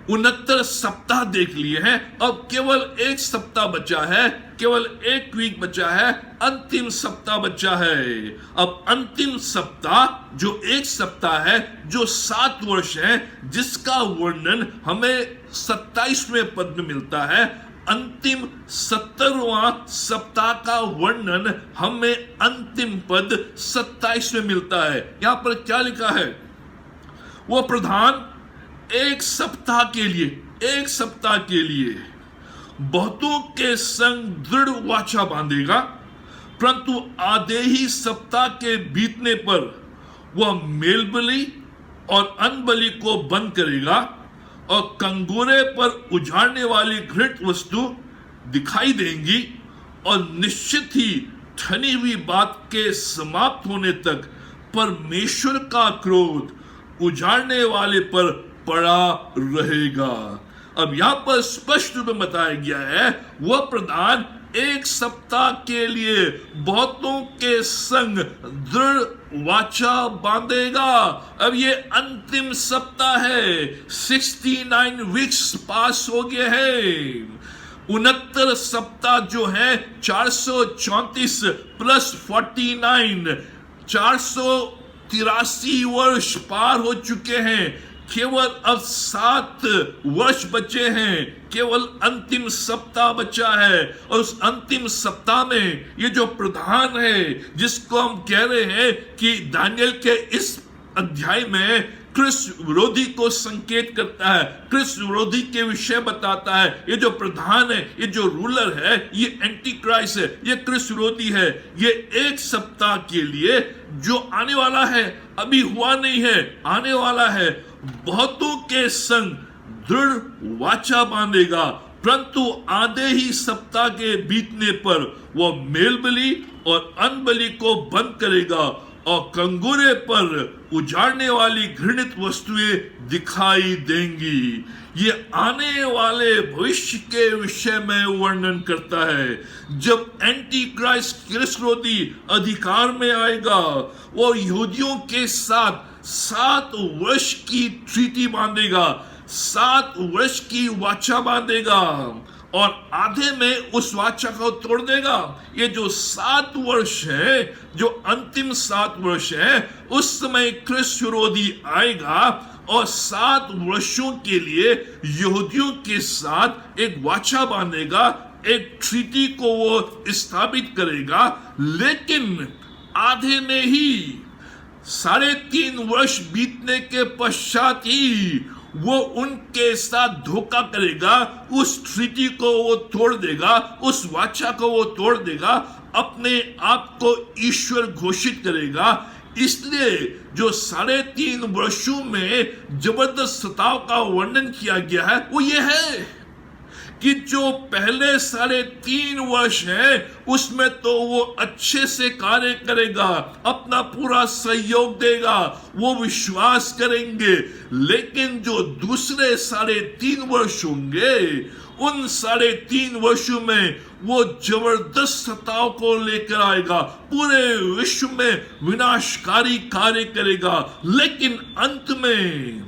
69 सप्ताह देख लिए हैं। अब केवल 1 सप्ताह बचा है, केवल 1 वीक बचा है, अंतिम सप्ताह बचा है। अब अंतिम सप्ताह जो 1 सप्ताह है, जो 7 वर्ष है, जिसका वर्णन हमें 27वें पद में मिलता है। अंतिम 70वां सप्ताह का वर्णन हमें अंतिम पद 27 में मिलता है। यहां पर क्या लिखा है? वो प्रधान 1 सप्ताह के लिए बहुतों के संग दृढ़ वाचा बांधेगा, परंतु आधे ही सप्ताह के बीतने पर वह मेल बलि और अन्न बलि को बंद करेगा और कंगोरे पर उजाड़ने वाली घृत वस्तु दिखाई देंगी। और निश्चित ही ठनी हुई बात के समाप्त होने तक परमेश्वर का क्रोध उजाड़ने वाले पर पड़ा रहेगा। अब यहां पर स्पष्ट रूप में बताया गया है, वह प्रधान 1 सप्ताह के लिए बहुतों के संग दृढ़ वाचा बांधेगा। अब ये अंतिम सप्ताह है। 69 वीक्स पास हो गए हैं। 69 सप्ताह जो है 434 प्लस 49, 483 वर्ष पार हो चुके हैं, केवल अब 7 वर्ष बचे हैं, केवल अंतिम सप्ताह बचा है। और उस अंतिम सप्ताह में ये जो प्रधान है, जिसको हम कह रहे हैं कि दानियल के इस अध्याय में क्रिस्त विरोधी को संकेत करता है, क्रिस्त विरोधी के विषय बताता है। ये जो प्रधान है, ये जो रूलर है, ये एंटी क्राइस्ट है, ये क्रिस्त विरोधी है। ये एक सप्ताह के लिए जो आने वाला है, अभी हुआ नहीं है, आने वाला है, बहुतों के संग दृढ़ वाचा बांधेगा, परंतु आधे ही सप्ताह के बीतने पर वह मेल बलि और अन्न बलि को बंद करेगा और कंगोरे पर उजाड़ने वाली घृणित वस्तुएं दिखाई देंगी। ये आने वाले भविष्य के विषय में वर्णन करता है। जब एंटी क्राइस्ट क्रिस्त विरोधी अधिकार में आएगा, वो यहूदियों के साथ 7 वर्ष की ट्रीटी बांधेगा, 7 वर्ष की वाचा बांधेगा और आधे में उस वाचा को तोड़ देगा। ये जो 7 वर्ष है, जो अंतिम 7 वर्ष है, उस समय क्रिस्त विरोधी आएगा और 7 वर्षों के लिए यहूदियों के साथ एक वाचा बांधेगा, एक ट्रीटी को वो स्थापित करेगा। लेकिन आधे में ही 3.5 वर्ष बीतने के पश्चात ही वो उनके साथ धोखा करेगा, उस ट्रीटी को वो तोड़ देगा, उस वाचा को वो तोड़ देगा, अपने आप को ईश्वर घोषित करेगा। इसलिए जो 3.5 वर्षों में जबरदस्त सताव का वर्णन किया गया है, वो ये है कि जो पहले 3.5 वर्ष है, उसमें तो वो अच्छे से कार्य करेगा, अपना पूरा सहयोग देगा, वो विश्वास करेंगे। लेकिन जो दूसरे 3.5 वर्ष होंगे, उन 3.5 वर्षों में वो जबरदस्त सताव को लेकर आएगा, पूरे विश्व में विनाशकारी कार्य करेगा। लेकिन अंत में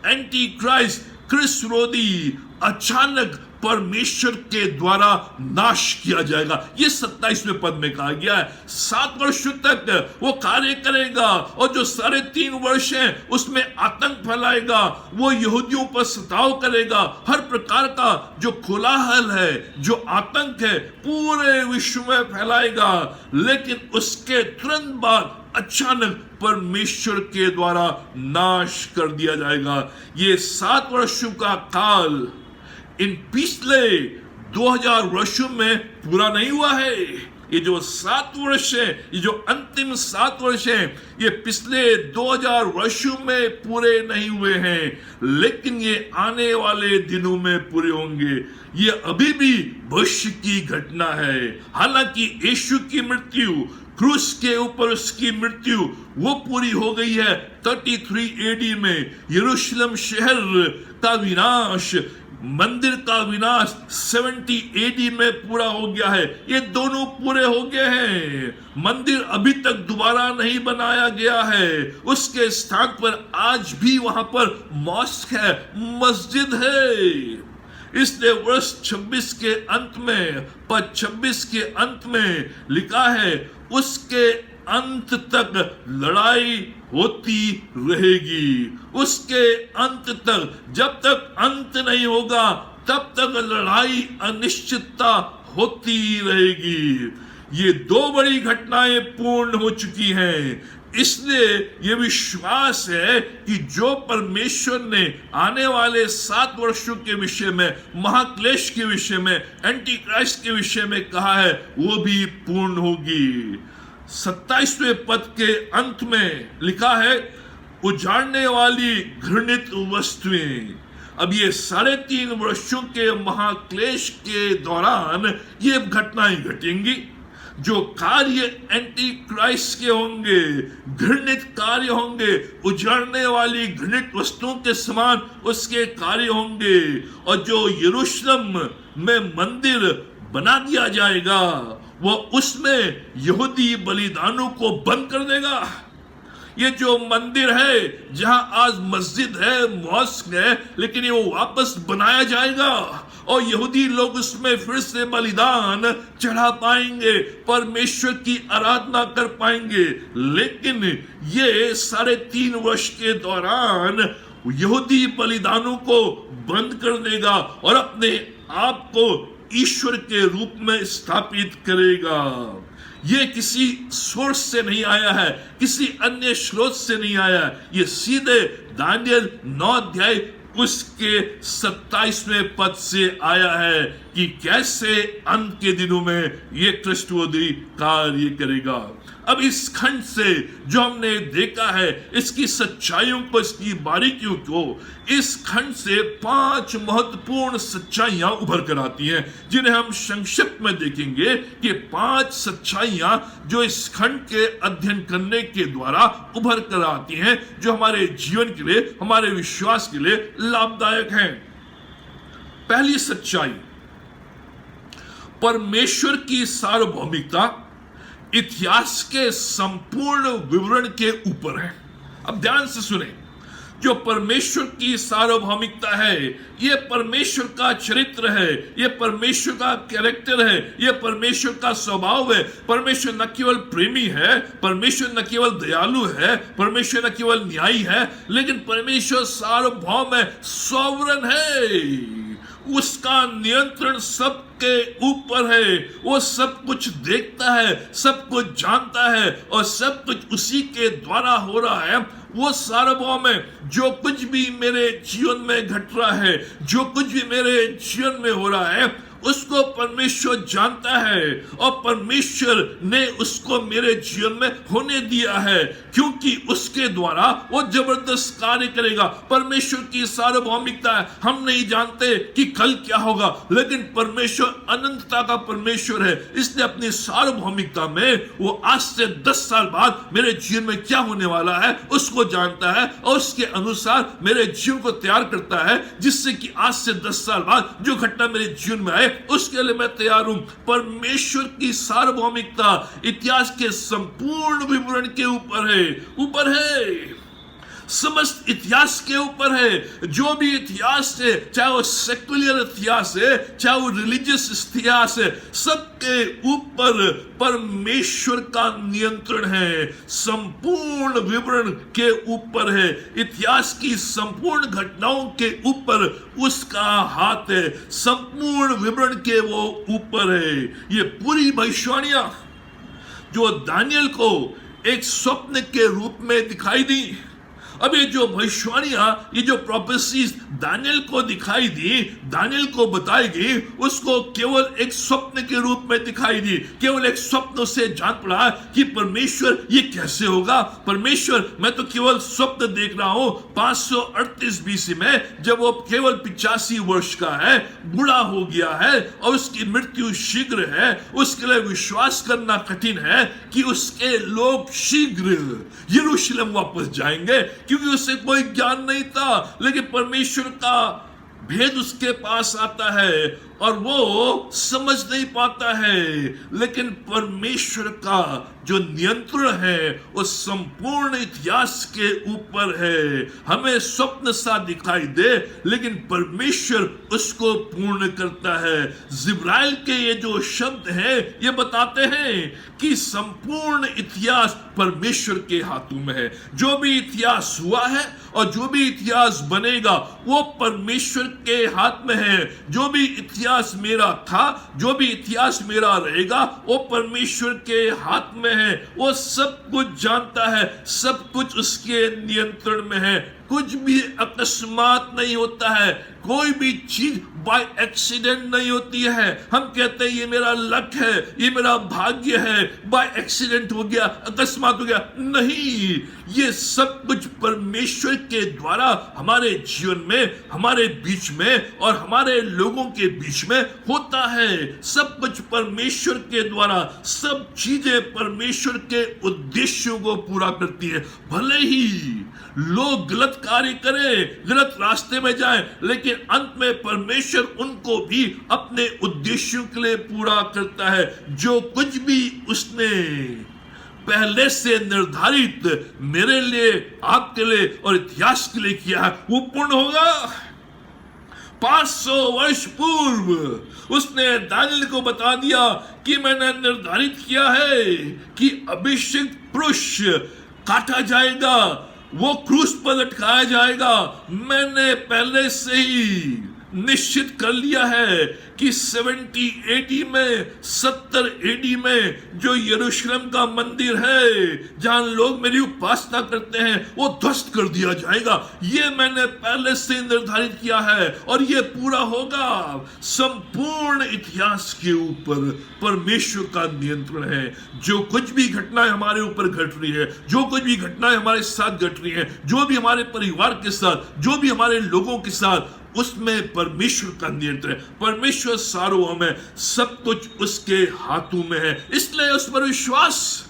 एंटी क्राइस्ट क्रिस्त विरोधी अचानक परमेश्वर के द्वारा नाश किया जाएगा। ये 27वें पद में कहा गया है। 7 वर्षों तक वो कार्य करेगा और जो 3.5 वर्ष है उसमें आतंक फैलाएगा, वो यहूदियों पर सताव करेगा, हर प्रकार का जो कोलाहल है, जो आतंक है, पूरे विश्व में फैलाएगा। लेकिन उसके तुरंत बाद अचानक परमेश्वर के द्वारा नाश कर दिया जाएगा। ये 7 वर्षों का काल इन पिछले 2000 वर्षों में पूरा नहीं हुआ है। ये जो 7 वर्ष है, ये जो अंतिम 7 वर्ष है, ये पिछले 2000 वर्षों में पूरे नहीं हुए हैं, लेकिन ये आने वाले दिनों में पूरे होंगे। ये अभी भी भविष्य की घटना है। हालांकि यीशु की मृत्यु, क्रूस के ऊपर उसकी मृत्यु, वो पूरी हो गई है 33 AD में। यरूशलेम शहर का विनाश, मंदिर का विनाश 70 AD में पूरा हो गया है। ये दोनों पूरे हो गए हैं। मंदिर अभी तक दोबारा नहीं बनाया गया है। उसके स्थान पर आज भी वहां पर मॉस्क है, मस्जिद है। इसलिए वर्ष 26 के अंत में, पद 26 के अंत में लिखा है, उसके अंत तक लड़ाई होती रहेगी। उसके अंत तक, जब तक अंत नहीं होगा तब तक लड़ाई, अनिश्चितता होती रहेगी। ये 2 बड़ी घटनाएं पूर्ण हो चुकी हैं। इसलिए ये विश्वास है कि जो परमेश्वर ने आने वाले 7 वर्षों के विषय में, महाक्लेश के विषय में, एंटी क्राइस्ट के विषय में कहा है, वो भी पूर्ण होगी। 27वें पद के अंत में लिखा है, उजाड़ने वाली घृणित वस्तुएं। अब ये 3.5 वर्षों के महाक्लेश के दौरान ये घटनाएं घटेंगी। जो कार्य एंटी क्राइस्ट के होंगे, घृणित कार्य होंगे, उजाड़ने वाली घृणित वस्तुओं के समान उसके कार्य होंगे। और जो यरूशलेम में मंदिर बना दिया जाएगा, वो उसमें यहूदी बलिदानों को बंद कर देगा। ये जो मंदिर है, जहां आज मस्जिद है, मॉस्क है, लेकिन ये वो वापस बनाया जाएगा। और यहूदी लोग उसमें फिर से बलिदान चढ़ा पाएंगे, परमेश्वर की आराधना कर पाएंगे। लेकिन ये 3.5 वर्ष के दौरान यहूदी बलिदानों को बंद कर देगा और अपने आप को ईश्वर के रूप में स्थापित करेगा। ये किसी सोर्स से नहीं आया है, किसी अन्य स्रोत से नहीं आया है, ये सीधे दानियल 9 अध्याय उसके 27वें पद से आया है कि कैसे अंत के दिनों में ये ट्रस्टवर्दी कार्य करेगा। अब इस खंड से जो हमने देखा है, इसकी सच्चाइयों को, इसकी बारीकियों को, इस खंड से 5 महत्वपूर्ण सच्चाइयां उभर कर आती हैं, जिन्हें हम संक्षिप्त में देखेंगे कि 5 सच्चाइयां जो इस खंड के अध्ययन करने के द्वारा उभर कर आती हैं, जो हमारे जीवन के लिए, हमारे विश्वास के लिए लाभदायक हैं। पहली सच्चाई, परमेश्वर की सार्वभौमिकता इतिहास के संपूर्ण विवरण के ऊपर है। अब ध्यान से सुने, जो परमेश्वर की सार्वभौमिकता है, यह परमेश्वर का चरित्र है, यह परमेश्वर का कैरेक्टर है, यह परमेश्वर का स्वभाव है। परमेश्वर न केवल प्रेमी है, परमेश्वर न केवल दयालु है, परमेश्वर न केवल न्यायी है, लेकिन परमेश्वर सार्वभौम है, सॉवरन है। उसका नियंत्रण सबके ऊपर है, वो सब कुछ देखता है, सब कुछ जानता है और सब कुछ उसी के द्वारा हो रहा है। वो सार्वभौम है। जो कुछ भी मेरे जीवन में घट रहा है, जो कुछ भी मेरे जीवन में हो रहा है, उसको परमेश्वर जानता है और परमेश्वर ने उसको मेरे जीवन में होने दिया है, क्योंकि उसके द्वारा वो जबरदस्त कार्य करेगा। परमेश्वर की सार्वभौमिकता है। हम नहीं जानते कि कल क्या होगा, लेकिन परमेश्वर अनंतता का परमेश्वर है, इसलिए अपनी सार्वभौमिकता में वो आज से 10 साल बाद मेरे जीवन में क्या होने वाला है उसको जानता है और उसके अनुसार मेरे जीवन को तैयार करता है, जिससे कि आज से 10 साल बाद जो घटना मेरे जीवन में आए उसके लिए मैं तैयार हूं। परमेश्वर की सार्वभौमिकता इतिहास के संपूर्ण विवरण के ऊपर है, समस्त इतिहास के ऊपर है। जो भी इतिहास है, चाहे वो सेक्युलर इतिहास है, चाहे वो रिलीजियस इतिहास है, सबके ऊपर परमेश्वर का नियंत्रण है, संपूर्ण विवरण के ऊपर है। इतिहास की संपूर्ण घटनाओं के ऊपर उसका हाथ है, संपूर्ण विवरण के वो ऊपर है। ये पूरी भविष्यवाणियां जो दानियल को एक स्वप्न के रूप में दिखाई दी, अब ये जो भविष्यवाणियां, ये जो प्रोफेसीज दानियल को दिखाई दी, दानियल को बताई गई, उसको केवल एक स्वप्न के रूप में दिखाई दी। केवल एक स्वप्न से जान पड़ा कि परमेश्वर ये कैसे होगा। परमेश्वर, मैं तो केवल स्वप्न देख रहा हूं। 538 बीसी में जब वो केवल 85 वर्ष का है, बूढ़ा हो गया है और उसकी मृत्यु शीघ्र है, उसके लिए विश्वास करना कठिन है कि उसके लोग शीघ्र यरूशलेम वापस जाएंगे, क्योंकि उसे कोई ज्ञान नहीं था। लेकिन परमेश्वर का भेद उसके पास आता है और वो समझ नहीं पाता है, लेकिन परमेश्वर का जो नियंत्रण है वो संपूर्ण इतिहास के ऊपर है। हमें स्वप्न सा दिखाई दे, लेकिन परमेश्वर उसको पूर्ण करता है। जिब्राइल के ये जो शब्द हैं, ये बताते हैं कि संपूर्ण इतिहास परमेश्वर के हाथों में है। जो भी इतिहास हुआ है और जो भी इतिहास बनेगा वो परमेश्वर के हाथ में है। जो भी इतिहास मेरा था, जो भी इतिहास मेरा रहेगा, वो परमेश्वर के हाथ में है। वो सब कुछ जानता है, सब कुछ उसके नियंत्रण में है। कुछ भी अकस्मात नहीं होता है, कोई भी चीज बाय एक्सीडेंट नहीं होती है। हम कहते हैं ये मेरा लक है, ये मेरा भाग्य है, बाय एक्सीडेंट हो गया, अकस्मात हो गया। नहीं, ये सब कुछ परमेश्वर के द्वारा हमारे जीवन में, हमारे बीच में और हमारे लोगों के बीच में होता है। सब कुछ परमेश्वर के द्वारा, सब चीजें परमेश्वर के उद्देश्यों को पूरा करती है। भले ही लोग गलत कार्य करें, गलत रास्ते में जाएं, लेकिन अंत में परमेश्वर उनको भी अपने उद्देश्यों के लिए पूरा करता है। जो कुछ भी उसने पहले से निर्धारित मेरे लिए, आपके लिए और इतिहास के लिए किया है, वो पूर्ण होगा। 500 वर्ष पूर्व उसने दानियल को बता दिया कि मैंने निर्धारित किया है कि अभिषिक्त पुरुष काटा जाएगा, वो क्रूस पर लटकाया जाएगा। मैंने पहले से ही निश्चित कर लिया है कि 70 एडी में 70 एडी में जो यरूशलेम का मंदिर है जहां लोग मेरी उपासना करते हैं वो ध्वस्त कर दिया जाएगा। ये मैंने पहले से निर्धारित किया है और ये पूरा होगा। संपूर्ण इतिहास के ऊपर परमेश्वर का नियंत्रण है। जो कुछ भी घटनाएं हमारे ऊपर घट रही है, जो कुछ भी घटनाएं हमारे साथ घट रही है, जो भी हमारे परिवार के साथ, जो भी हमारे लोगों के साथ, उसमें परमेश्वर का नियंत्रण है। परमेश्वर सार्वभौम है, सब कुछ उसके हाथों में है। इसलिए उस पर विश्वास,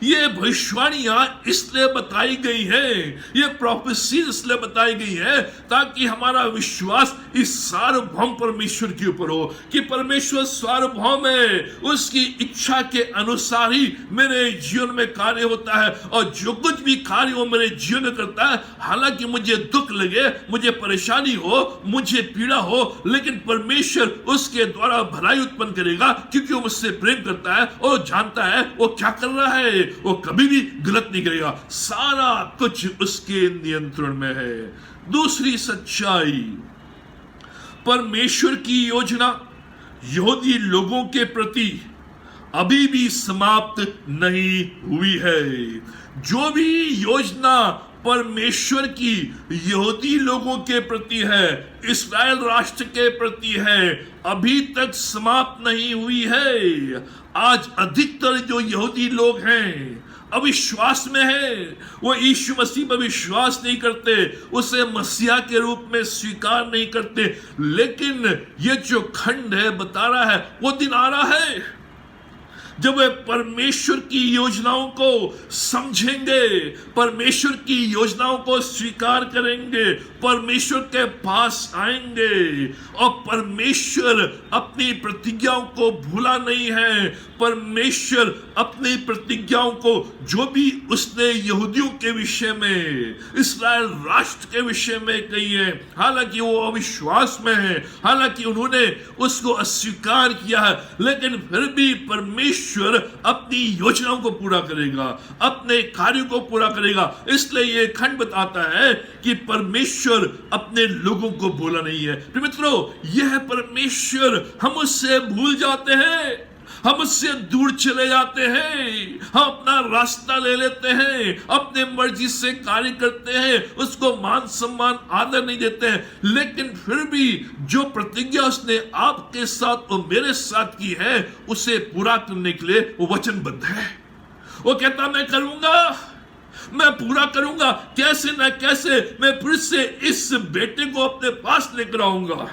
ये भविष्यवाणियां इसलिए बताई गई है, ये प्रोफेसी इसलिए बताई गई है ताकि हमारा विश्वास इस सार्वभौम परमेश्वर के ऊपर हो कि परमेश्वर सार्वभौम है, उसकी इच्छा के अनुसार ही मेरे जीवन में कार्य होता है और जो कुछ भी कार्य वो मेरे जीवन में करता है, हालांकि मुझे दुख लगे, मुझे परेशानी हो, मुझे पीड़ा हो, लेकिन परमेश्वर उसके द्वारा भलाई उत्पन्न करेगा क्योंकि वो मुझसे प्रेम करता है और जानता है वो क्या कर रहा है। वो कभी भी गलत नहीं करेगा, सारा कुछ उसके नियंत्रण में है। दूसरी सच्चाई, परमेश्वर की योजना यहूदी लोगों के प्रति अभी भी समाप्त नहीं हुई है। जो भी योजना परमेश्वर की यहूदी लोगों के प्रति है, इस्राएल राष्ट्र के प्रति है, अभी तक समाप्त नहीं हुई है। आज अधिकतर जो यहूदी लोग हैं अविश्वास में है, वो यीशु मसीह पर विश्वास नहीं करते, उसे मसीहा के रूप में स्वीकार नहीं करते। लेकिन ये जो खंड है बता रहा है वो दिन आ रहा है जब वे परमेश्वर की योजनाओं को समझेंगे, परमेश्वर की योजनाओं को स्वीकार करेंगे, परमेश्वर के पास आएंगे। और परमेश्वर अपनी प्रतिज्ञाओं को भूला नहीं है। परमेश्वर अपनी प्रतिज्ञाओं को, जो भी उसने यहूदियों के विषय में, इस्राएल राष्ट्र के विषय में कही है, हालांकि वो अविश्वास में है, हालांकि उन्होंने उसको अस्वीकार किया है, लेकिन फिर भी परमेश्वर अपनी योजनाओं को पूरा करेगा, अपने कार्यों को पूरा करेगा। इसलिए ये खंड बताता है कि परमेश्वर अपने लोगों को भूला नहीं है। मित्रों, यह परमेश्वर हम उससे भूल जाते हैं, हम उससे दूर चले जाते हैं, हम अपना रास्ता ले लेते हैं, अपने मर्जी से कार्य करते हैं, उसको मान सम्मान आदर नहीं देते हैं। लेकिन फिर भी जो प्रतिज्ञा उसने आपके साथ और मेरे साथ की है उसे पूरा करने के लिए वो वचनबद्ध है। वो कहता मैं करूंगा, मैं पूरा करूंगा, कैसे ना कैसे मैं फिर से इस बेटे को अपने पास लेकर आऊंगा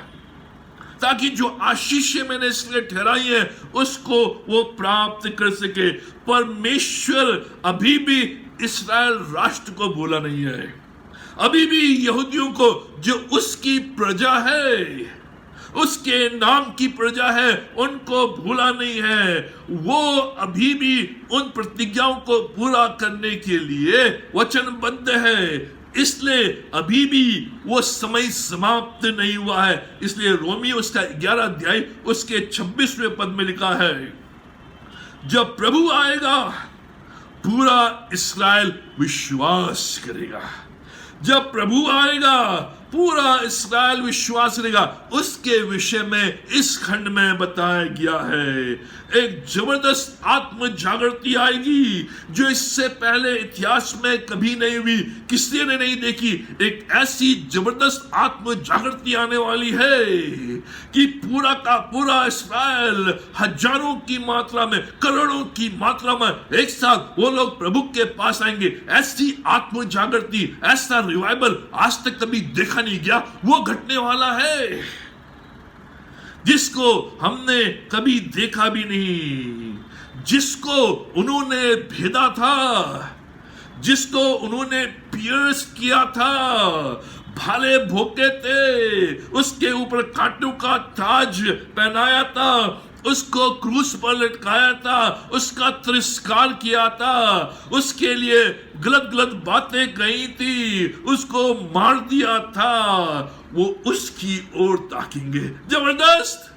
ताकि जो आशीषें मैंने इसलिए ठहराई है उसको वो प्राप्त कर सके। परमेश्वर अभी भी इस्राएल राष्ट्र को भूला नहीं है, अभी भी यहूदियों को जो उसकी प्रजा है, उसके नाम की प्रजा है, उनको भूला नहीं है। वो अभी भी उन प्रतिज्ञाओं को पूरा करने के लिए वचनबद्ध है। इसलिए अभी भी वो समय समाप्त नहीं हुआ है। इसलिए रोमी उसका 11 अध्याय उसके 26वें पद में लिखा है, जब प्रभु आएगा पूरा इस्राएल विश्वास करेगा। जब प्रभु आएगा पूरा इस्राएल विश्वास करेगा। उसके विषय में इस खंड में बताया गया है। एक जबरदस्त आत्म जागृति आएगी जो इससे पहले इतिहास में कभी नहीं हुई, किसी ने नहीं देखी। एक ऐसी जबरदस्त आत्म जागृति आने वाली है कि पूरा का पूरा इस्राएल हजारों की मात्रा में, करोड़ों की मात्रा में एक साथ वो लोग प्रभु के पास आएंगे। ऐसी आत्म जागृति, ऐसा रिवाइवल आज तक कभी देखा नहीं गया, वो घटने वाला है जिसको हमने कभी देखा भी नहीं, जिसको उन्होंने भेदा था, जिसको उन्होंने पियर्स किया था, भाले भोंके थे, उसके ऊपर कांटों का ताज पहनाया था, उसको क्रूस पर लटकाया था, उसका तिरस्कार किया था, उसके लिए गलत गलत बातें कही थी, उसको मार दिया था, वो उसकी ओर ताकेंगे। जबरदस्त!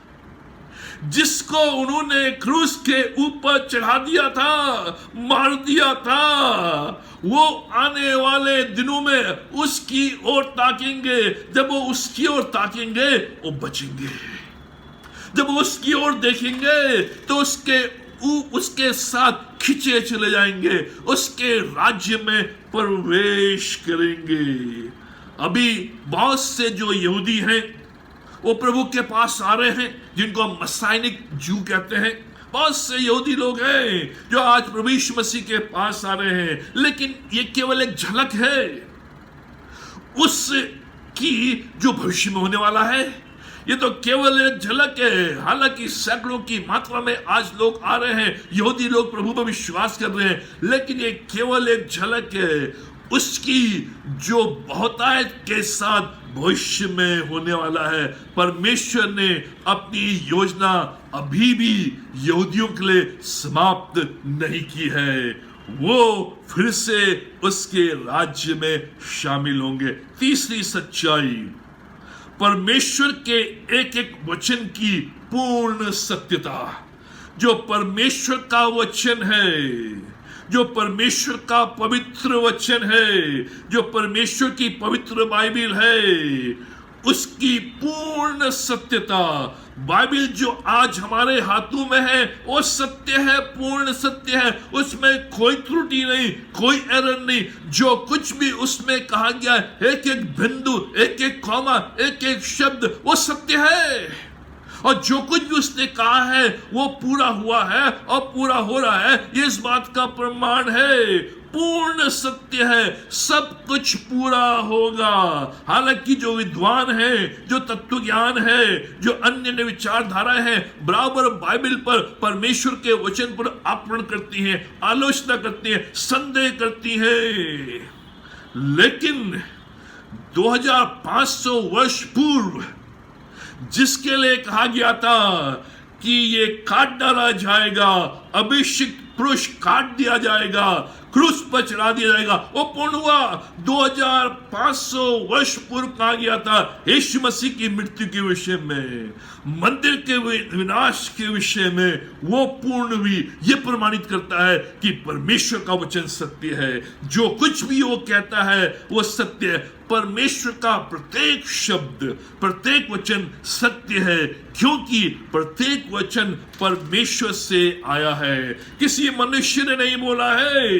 जिसको उन्होंने क्रूस के ऊपर चढ़ा दिया था, मार दिया था, वो आने वाले दिनों में उसकी ओर ताकेंगे। जब वो उसकी ओर ताकेंगे वो बचेंगे। जब वो उसकी ओर देखेंगे तो उसके साथ खींचे चले जाएंगे, उसके राज्य में प्रवेश करेंगे। अभी बहुत से जो यहूदी हैं वो प्रभु के पास आ रहे हैं, जिनको हम मसाइनिक जू कहते हैं। बहुत से यहूदी लोग हैं जो आज प्रभु यीशु मसीह के पास आ रहे हैं, लेकिन ये केवल एक झलक है उसकी जो भविष्य में होने वाला है। ये तो केवल एक झलक है। हालांकि सैकड़ों की मात्रा में आज लोग आ रहे हैं, यहूदी लोग प्रभु पर विश्वास कर रहे हैं, लेकिन ये केवल एक झलक है उसकी जो बहुतायत के साथ भविष्य में होने वाला है। परमेश्वर ने अपनी योजना अभी भी यहूदियों के लिए समाप्त नहीं की है। वो फिर से उसके राज्य में शामिल होंगे। तीसरी सच्चाई, परमेश्वर के एक एक वचन की पूर्ण सत्यता। जो परमेश्वर का वचन है, जो परमेश्वर का पवित्र वचन है, जो परमेश्वर की पवित्र बाइबिल है, उसकी पूर्ण सत्यता। बाइबिल जो आज हमारे हाथों में है वो सत्य है, पूर्ण सत्य है, उसमें कोई त्रुटि नहीं, कोई एरर नहीं। जो कुछ भी उसमें कहा गया है, एक एक बिंदु, एक एक कॉमा, एक एक शब्द, वो सत्य है। और जो कुछ भी उसने कहा है वो पूरा हुआ है और पूरा हो रहा है। ये इस बात का प्रमाण है। पूर्ण सत्य है, सब कुछ पूरा होगा। हालांकि जो विद्वान है, जो तत्व ज्ञान है, जो अन्य विचारधारा है, बराबर बाइबल पर, परमेश्वर के वचन पर आक्रमण करती हैं, आलोचना करती हैं, संदेह करती हैं। लेकिन 2500 वर्ष पूर्व जिसके लिए कहा गया था कि ये काट डाला जाएगा, अभिषिक्त पुरुष काट दिया जाएगा, क्रूस पर चढ़ा दिया जाएगा, वो पूर्ण हुआ। 2500 वर्ष पूर्व कहा गया था यीशु मसीह की मृत्यु के विषय में, मंदिर के विनाश के विषय में, वो पूर्ण हुई। ये प्रमाणित करता है कि परमेश्वर का वचन सत्य है। जो कुछ भी वो कहता है वो सत्य है। परमेश्वर का प्रत्येक शब्द, प्रत्येक वचन सत्य है, क्योंकि प्रत्येक वचन परमेश्वर से आया है। किसी मनुष्य ने नहीं बोला है,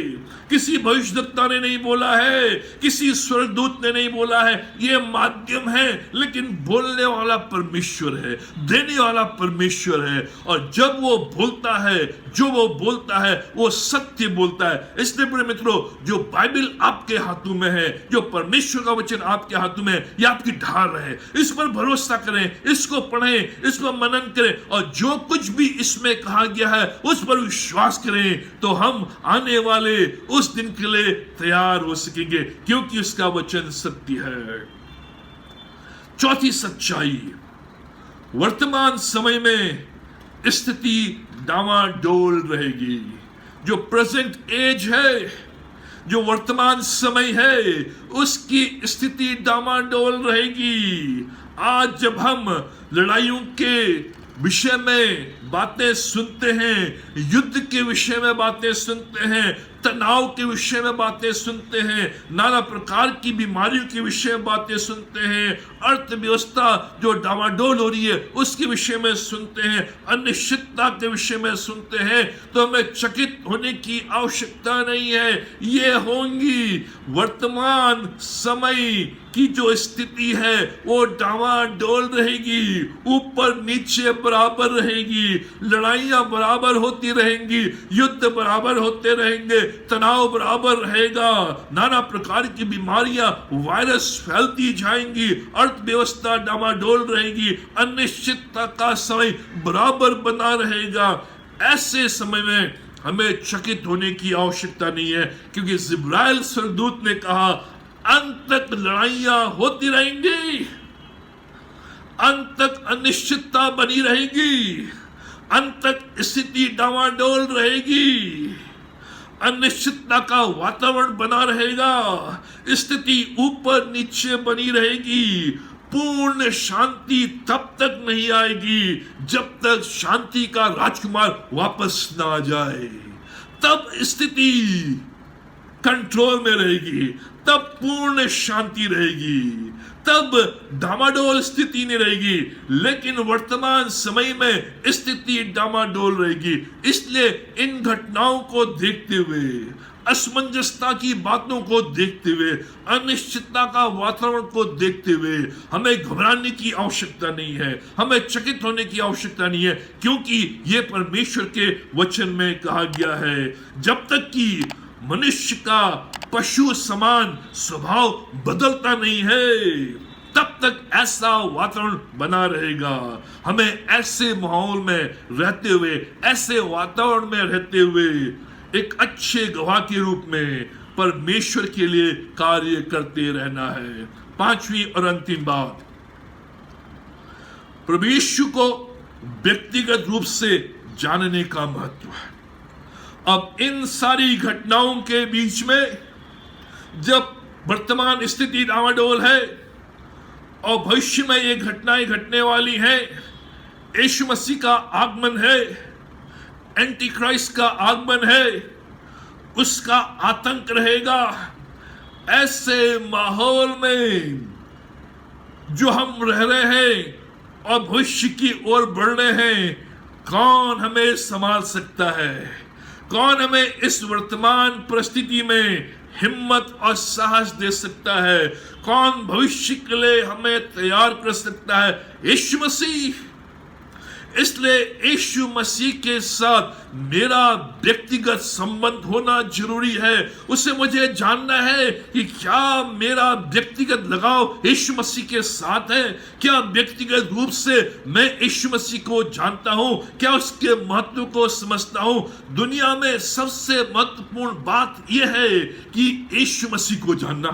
किसी भविष्यद्वक्ता ने नहीं बोला है, किसी स्वर्गदूत ने नहीं बोला है। ये माध्यम है, लेकिन बोलने वाला परमेश्वर है, देने वाला परमेश्वर है। और जब वो बोलता है, जो वो बोलता है वो सत्य बोलता है। इसलिए प्रिय मित्रों, जो बाइबल आपके हाथों में है, जो परमेश्वर का वचन आपके हाथों में है, ये आपकी ढाल है। इस पर भरोसा करें, इसको पढ़ें, इस पर मनन करें, और जो कुछ भी इसमें कहा गया है उस पर विश्वास करें, तो हम आने वाले उस दिन के लिए तैयार हो सकेंगे, क्योंकि उसका वचन सत्य है। चौथी सच्चाई, वर्तमान समय में स्थिति डामाडोल रहेगी। जो प्रेजेंट एज है, जो वर्तमान समय है, उसकी स्थिति डामाडोल रहेगी। आज जब हम लड़ाइयों के विषय में बातें सुनते हैं, युद्ध के विषय में बातें सुनते हैं, तनाव के विषय में बातें सुनते हैं, नाना प्रकार की बीमारियों के विषय में बातें सुनते हैं, अर्थव्यवस्था जो डामाडोल हो रही है उसके विषय में सुनते हैं, अनिश्चितता के विषय में सुनते हैं, तो हमें चकित होने की आवश्यकता नहीं है। ये होंगी। वर्तमान समय की जो स्थिति है वो डामाडोल रहेगी, ऊपर नीचे बराबर रहेगी, लड़ाइयां बराबर होती रहेंगी, युद्ध बराबर होते रहेंगे, तनाव बराबर रहेगा, नाना प्रकार की बीमारियां, वायरस फैलती जाएंगी, अर्थव्यवस्था डामाडोल रहेगी, अनिश्चितता का समय बराबर बना रहेगा। ऐसे समय में हमें चकित होने की आवश्यकता नहीं है, क्योंकि जिब्राइल स्वर्गदूत ने कहा अंत तक लड़ाइयां होती रहेंगी, अंत तक अनिश्चितता बनी रहेगी, अंत तक स्थिति डावाडोल रहेगी, अनिश्चितता का वातावरण बना रहेगा, स्थिति ऊपर नीचे बनी रहेगी। पूर्ण शांति तब तक नहीं आएगी जब तक शांति का राजकुमार वापस ना आ जाए। तब स्थिति कंट्रोल में रहेगी, तब पूर्ण शांति रहेगी, तब डामाडोल स्थिति नहीं रहेगी। लेकिन वर्तमान समय में स्थिति डामाडोल रहेगी। इसलिए इन घटनाओं को देखते हुए, असमंजसता की बातों को देखते हुए, अनिश्चितता का वातावरण को देखते हुए हमें घबराने की आवश्यकता नहीं है, हमें चकित होने की आवश्यकता नहीं है, क्योंकि ये परमेश्वर के वचन में कहा गया है, जब तक कि मनुष्य का पशु समान स्वभाव बदलता नहीं है, तब तक ऐसा वातावरण बना रहेगा। हमें ऐसे माहौल में रहते हुए, ऐसे वातावरण में रहते हुए एक अच्छे गवाह के रूप में परमेश्वर के लिए कार्य करते रहना है। पांचवी और अंतिम बात, प्रभु यीशु को व्यक्तिगत रूप से जानने का महत्व है। अब इन सारी घटनाओं के बीच में जब वर्तमान स्थिति डामाडोल है और भविष्य में ये घटनाएं घटने वाली हैं, यीशु मसीह का आगमन है, एंटी क्राइस्ट का आगमन है, उसका आतंक रहेगा। ऐसे माहौल में जो हम रह रहे हैं और भविष्य की ओर बढ़ रहे हैं, कौन हमें संभाल सकता है? कौन हमें इस वर्तमान परिस्थिति में हिम्मत और साहस दे सकता है? कौन भविष्य के लिए हमें तैयार कर सकता है? यीशु मसीह। इसलिए यीशु मसीह के साथ मेरा व्यक्तिगत संबंध होना जरूरी है। उसे मुझे जानना है कि क्या मेरा व्यक्तिगत लगाव यीशु मसीह के साथ है, क्या व्यक्तिगत रूप से मैं यीशु मसीह को जानता हूं, क्या उसके महत्व को समझता हूं। दुनिया में सबसे महत्वपूर्ण बात यह है कि यीशु मसीह को जानना।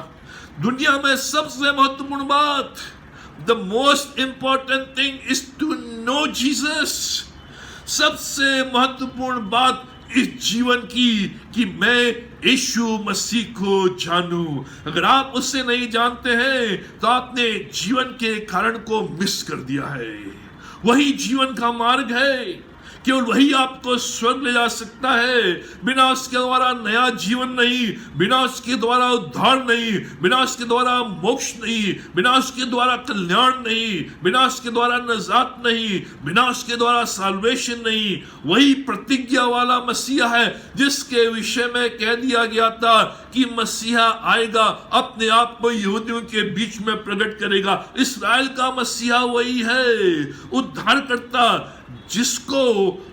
दुनिया में सबसे महत्वपूर्ण बात, the most important thing is to know Jesus। सबसे महत्वपूर्ण बात इस जीवन की कि मैं यीशु मसीह को जानूं। अगर आप उसे नहीं जानते हैं तो आपने जीवन के कारण को मिस कर दिया है। वही जीवन का मार्ग है, केवल वही आपको स्वर्ग ले जा सकता है। बिना उसके द्वारा नया जीवन नहीं, बिना उसके द्वारा उद्धार नहीं, बिना उसके द्वारा मोक्ष नहीं, बिना उसके द्वारा कल्याण नहीं, बिना उसके द्वारा नजात नहीं, बिना उसके द्वारा साल्वेशन नहीं। वही प्रतिज्ञा वाला मसीहा है जिसके विषय में कह दिया गया था कि मसीहा आएगा, अपने आप को यहूदियों के बीच में प्रकट करेगा। इस्राएल का मसीहा वही है, उद्धार करता, जिसको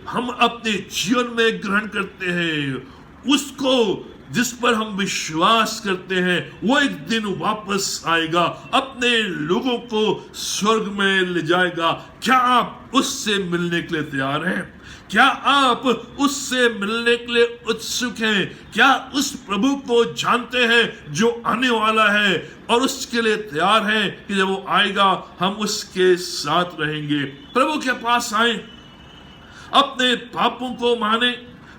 हम अपने जीवन में ग्रहण करते हैं, उसको जिस पर हम विश्वास करते हैं, वो एक दिन वापस आएगा, अपने लोगों को स्वर्ग में ले जाएगा। क्या आप उससे मिलने के लिए तैयार हैं? क्या आप उससे मिलने के लिए उत्सुक हैं? क्या उस प्रभु को जानते हैं जो आने वाला है और उसके लिए तैयार हैं कि जब वो आएगा हम उसके साथ रहेंगे? प्रभु के पास आए, अपने पापों को माने,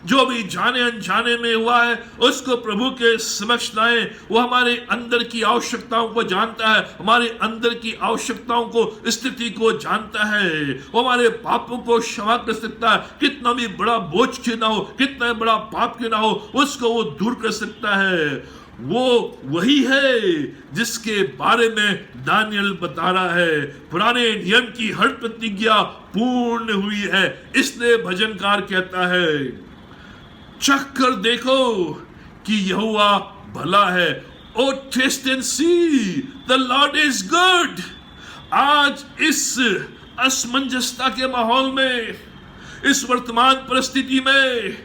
जो भी जाने अनजाने में हुआ है उसको प्रभु के समक्ष लाएं। वो हमारे अंदर की आवश्यकताओं को जानता है, हमारे अंदर की आवश्यकताओं को, स्थिति को जानता है। वो हमारे पापों को क्षमा कर सकता है, कितना भी बड़ा बोझ क्यों ना हो, कितना बड़ा पाप क्यों ना हो, उसको वो दूर कर सकता है। वो वही है जिसके बारे में दानियल बता रहा है, पुराने नियम की हर प्रतिज्ञा पूर्ण हुई है। इसलिए भजनकार कहता है, चख कर देखो कि यहोवा भला है। O taste and see the Lord is good. आज इस असमंजसता के माहौल में, इस वर्तमान परिस्थिति में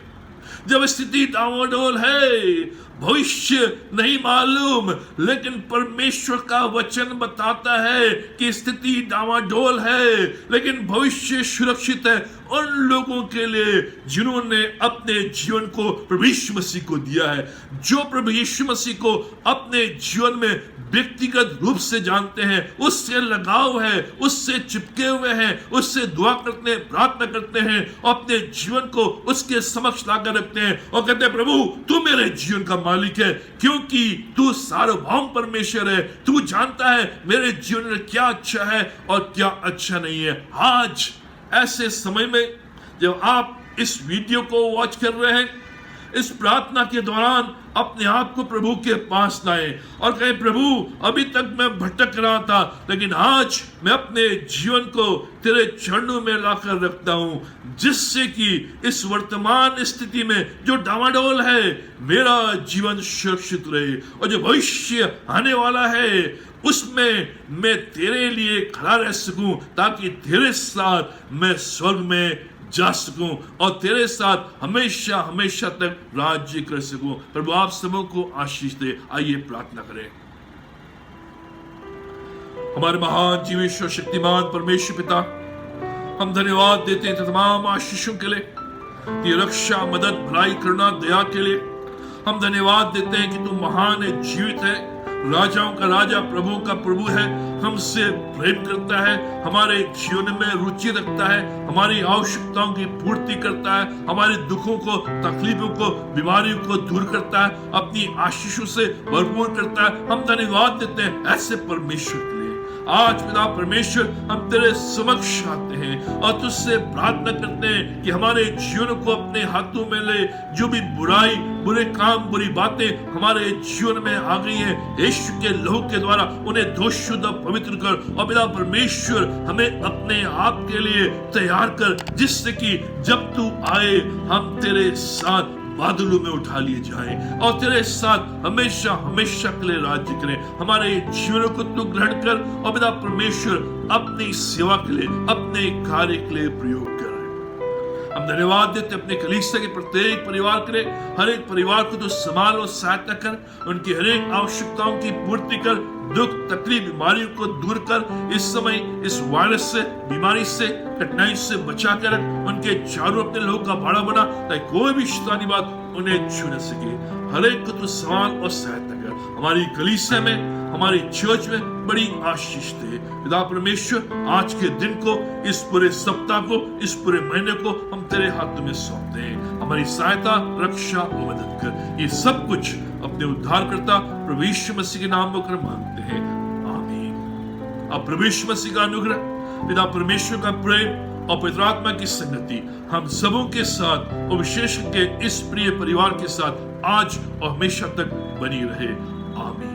जब स्थिति डावाडोल है, भविष्य नहीं मालूम, लेकिन परमेश्वर का वचन बताता है कि स्थिति डावाडोल है लेकिन भविष्य सुरक्षित है उन लोगों के लिए जिन्होंने अपने जीवन को प्रभु यीशु मसीह को दिया है, जो प्रभु यीशु मसीह को अपने जीवन में व्यक्तिगत रूप से जानते हैं, उससे लगाव है, उससे चिपके हुए हैं, उससे दुआ करते हैं, प्रार्थना करते हैं, अपने जीवन को उसके समक्ष लाकर रखते हैं और कहते हैं प्रभु तू मेरे जीवन का मालिक है, क्योंकि तू सार्वभौम परमेश्वर है, तू जानता है मेरे जीवन में क्या अच्छा है और क्या अच्छा नहीं है। आज ऐसे समय में जब आप इस वीडियो को वॉच कर रहे हैं, इस प्रार्थना के दौरान अपने आप को प्रभु के पास लाएं और कहें प्रभु अभी तक मैं भटक रहा था लेकिन आज मैं अपने जीवन को तेरे चरणों में लाकर रखता हूं, जिससे कि इस वर्तमान स्थिति में जो डावाडोल है मेरा जीवन सुरक्षित रहे और जो भविष्य आने वाला है उसमें मैं तेरे लिए खड़ा रह सकूं, ताकि तेरे साथ मैं स्वर्ग में जा सकूं और तेरे साथ हमेशा हमेशा तक राज्य कर सकूं। प्रभु आप सबों को आशीष दे। आइए प्रार्थना करें। हमारे महान जीवेश्वर शक्तिमान परमेश्वर पिता, हम धन्यवाद देते हैं तमाम आशीषों के लिए, ये रक्षा, मदद, भलाई करना, दया के लिए। हम धन्यवाद देते हैं कि तू महान है, जीवित है, राजाओं का राजा, प्रभु का प्रभु है, हमसे प्रेम करता है, हमारे जीवन में रुचि रखता है, हमारी आवश्यकताओं की पूर्ति करता है, हमारे दुखों को, तकलीफों को, बीमारियों को दूर करता है, अपनी आशीषों से भरपूर करता है। हम धन्यवाद देते हैं ऐसे परमेश्वर के लिए। आज पिता परमेश्वर हम तेरे समक्ष आते हैं और तुझसे प्रार्थना करते हैं कि हमारे जीवन को अपने हाथों में ले। जो भी बुराई, बुरे काम, बुरी बातें हमारे जीवन में आ गई हैं, यीशु के लहू के द्वारा उन्हें धो शुद्ध पवित्र कर और पिता परमेश्वर हमें अपने आप के लिए तैयार कर, जिससे कि जब तू आए हम तेरे साथ बादलों में उठा लिए जाएं और तेरे साथ हमेशा हमेशा के लिए राज्य करें। हमारे जीवनों को तू ग्रहण कर और पिता परमेश्वर अपनी सेवा के लिए, अपने कार्य के लिए प्रयोग कर। हम धन्यवाद देते अपने कलीसिया के प्रत्येक परिवार के लिए। हर एक परिवार को तो संभाल और सहायता कर, उनकी हर एक आवश्यकताओं की पूर्ति कर, दुख, तकलीफ, बीमारियों को दूर कर। इस समय इस वायरस से, बीमारी से, कठिनाई से बचा कर रख। उनके चारों अपने लोगों का बाड़ा बना, ताकि कोई भी शैतानी बात उन्हें छू न सके। हर एक को तो संभाल और सहायता कर। हमारी कलीसिया में, हमारी चर्च में बड़ी आशीष दे। पिता परमेश्वर आज के दिन को, इस पूरे सप्ताह को, इस पूरे महीने को हम तेरे हाथों में सौंपते हैं। हमारी सहायता, रक्षा और मदद कर। ये सब कुछ अपने उद्धारकर्ता प्रभु यीशु मसीह के नाम में कर मांगते हैं, आमीन। अब प्रभु यीशु मसीह का अनुग्रह, पिता परमेश्वर का प्रेम और पवित्र आत्मा की संगति हम सबों के साथ और विशेष के इस प्रिय परिवार के साथ आज और हमेशा तक बनी रहे, आमीन।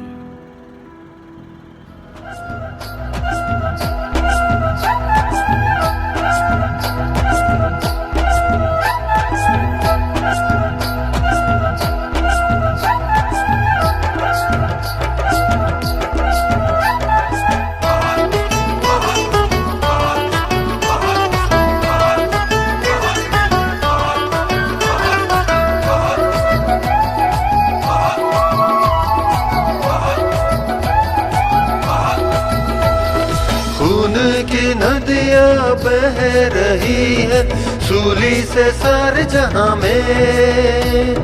नदियाँ बह रही है सूली से सारे जहां में,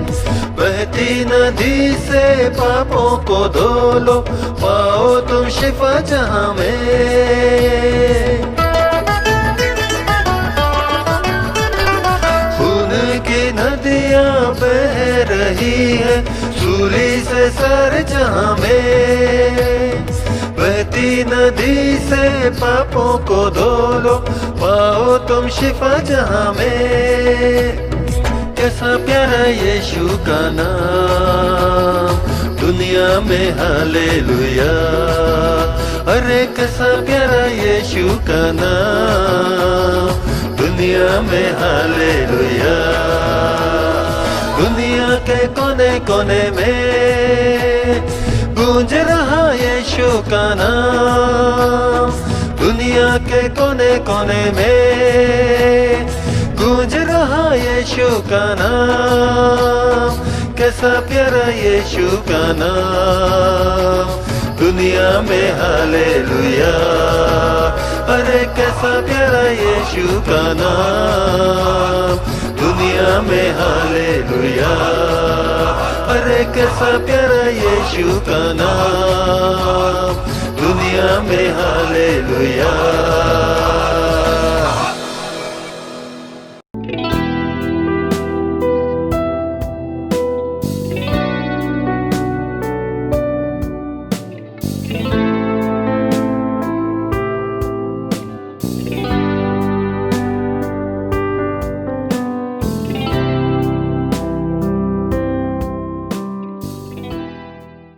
बहती नदी से पापों को धो लो, पाओ तुम शिफा जहां में। खून की नदियाँ बह रही है सूली से सारे जहां में, बहती नदी से पापों को धो लो, पाओ तुम शिफा जहां में। कैसा प्यारा यीशु का नाम दुनिया में, हालेलुया। अरे कैसा प्यारा यीशु का नाम दुनिया में, हालेलुया। दुनिया के कोने कोने में गूंज रहा यीशु का नाम, दुनिया के कोने कोने में गूंज रहा यीशु का नाम। कैसा प्यारा यीशु का नाम, दुनिया में हालेलुया। अरे कैसा प्यारा यीशु का नाम, दुनिया में हालेलुया। अरे कैसा प्यारा यीशु का नाम, दुनिया में हालेलुया।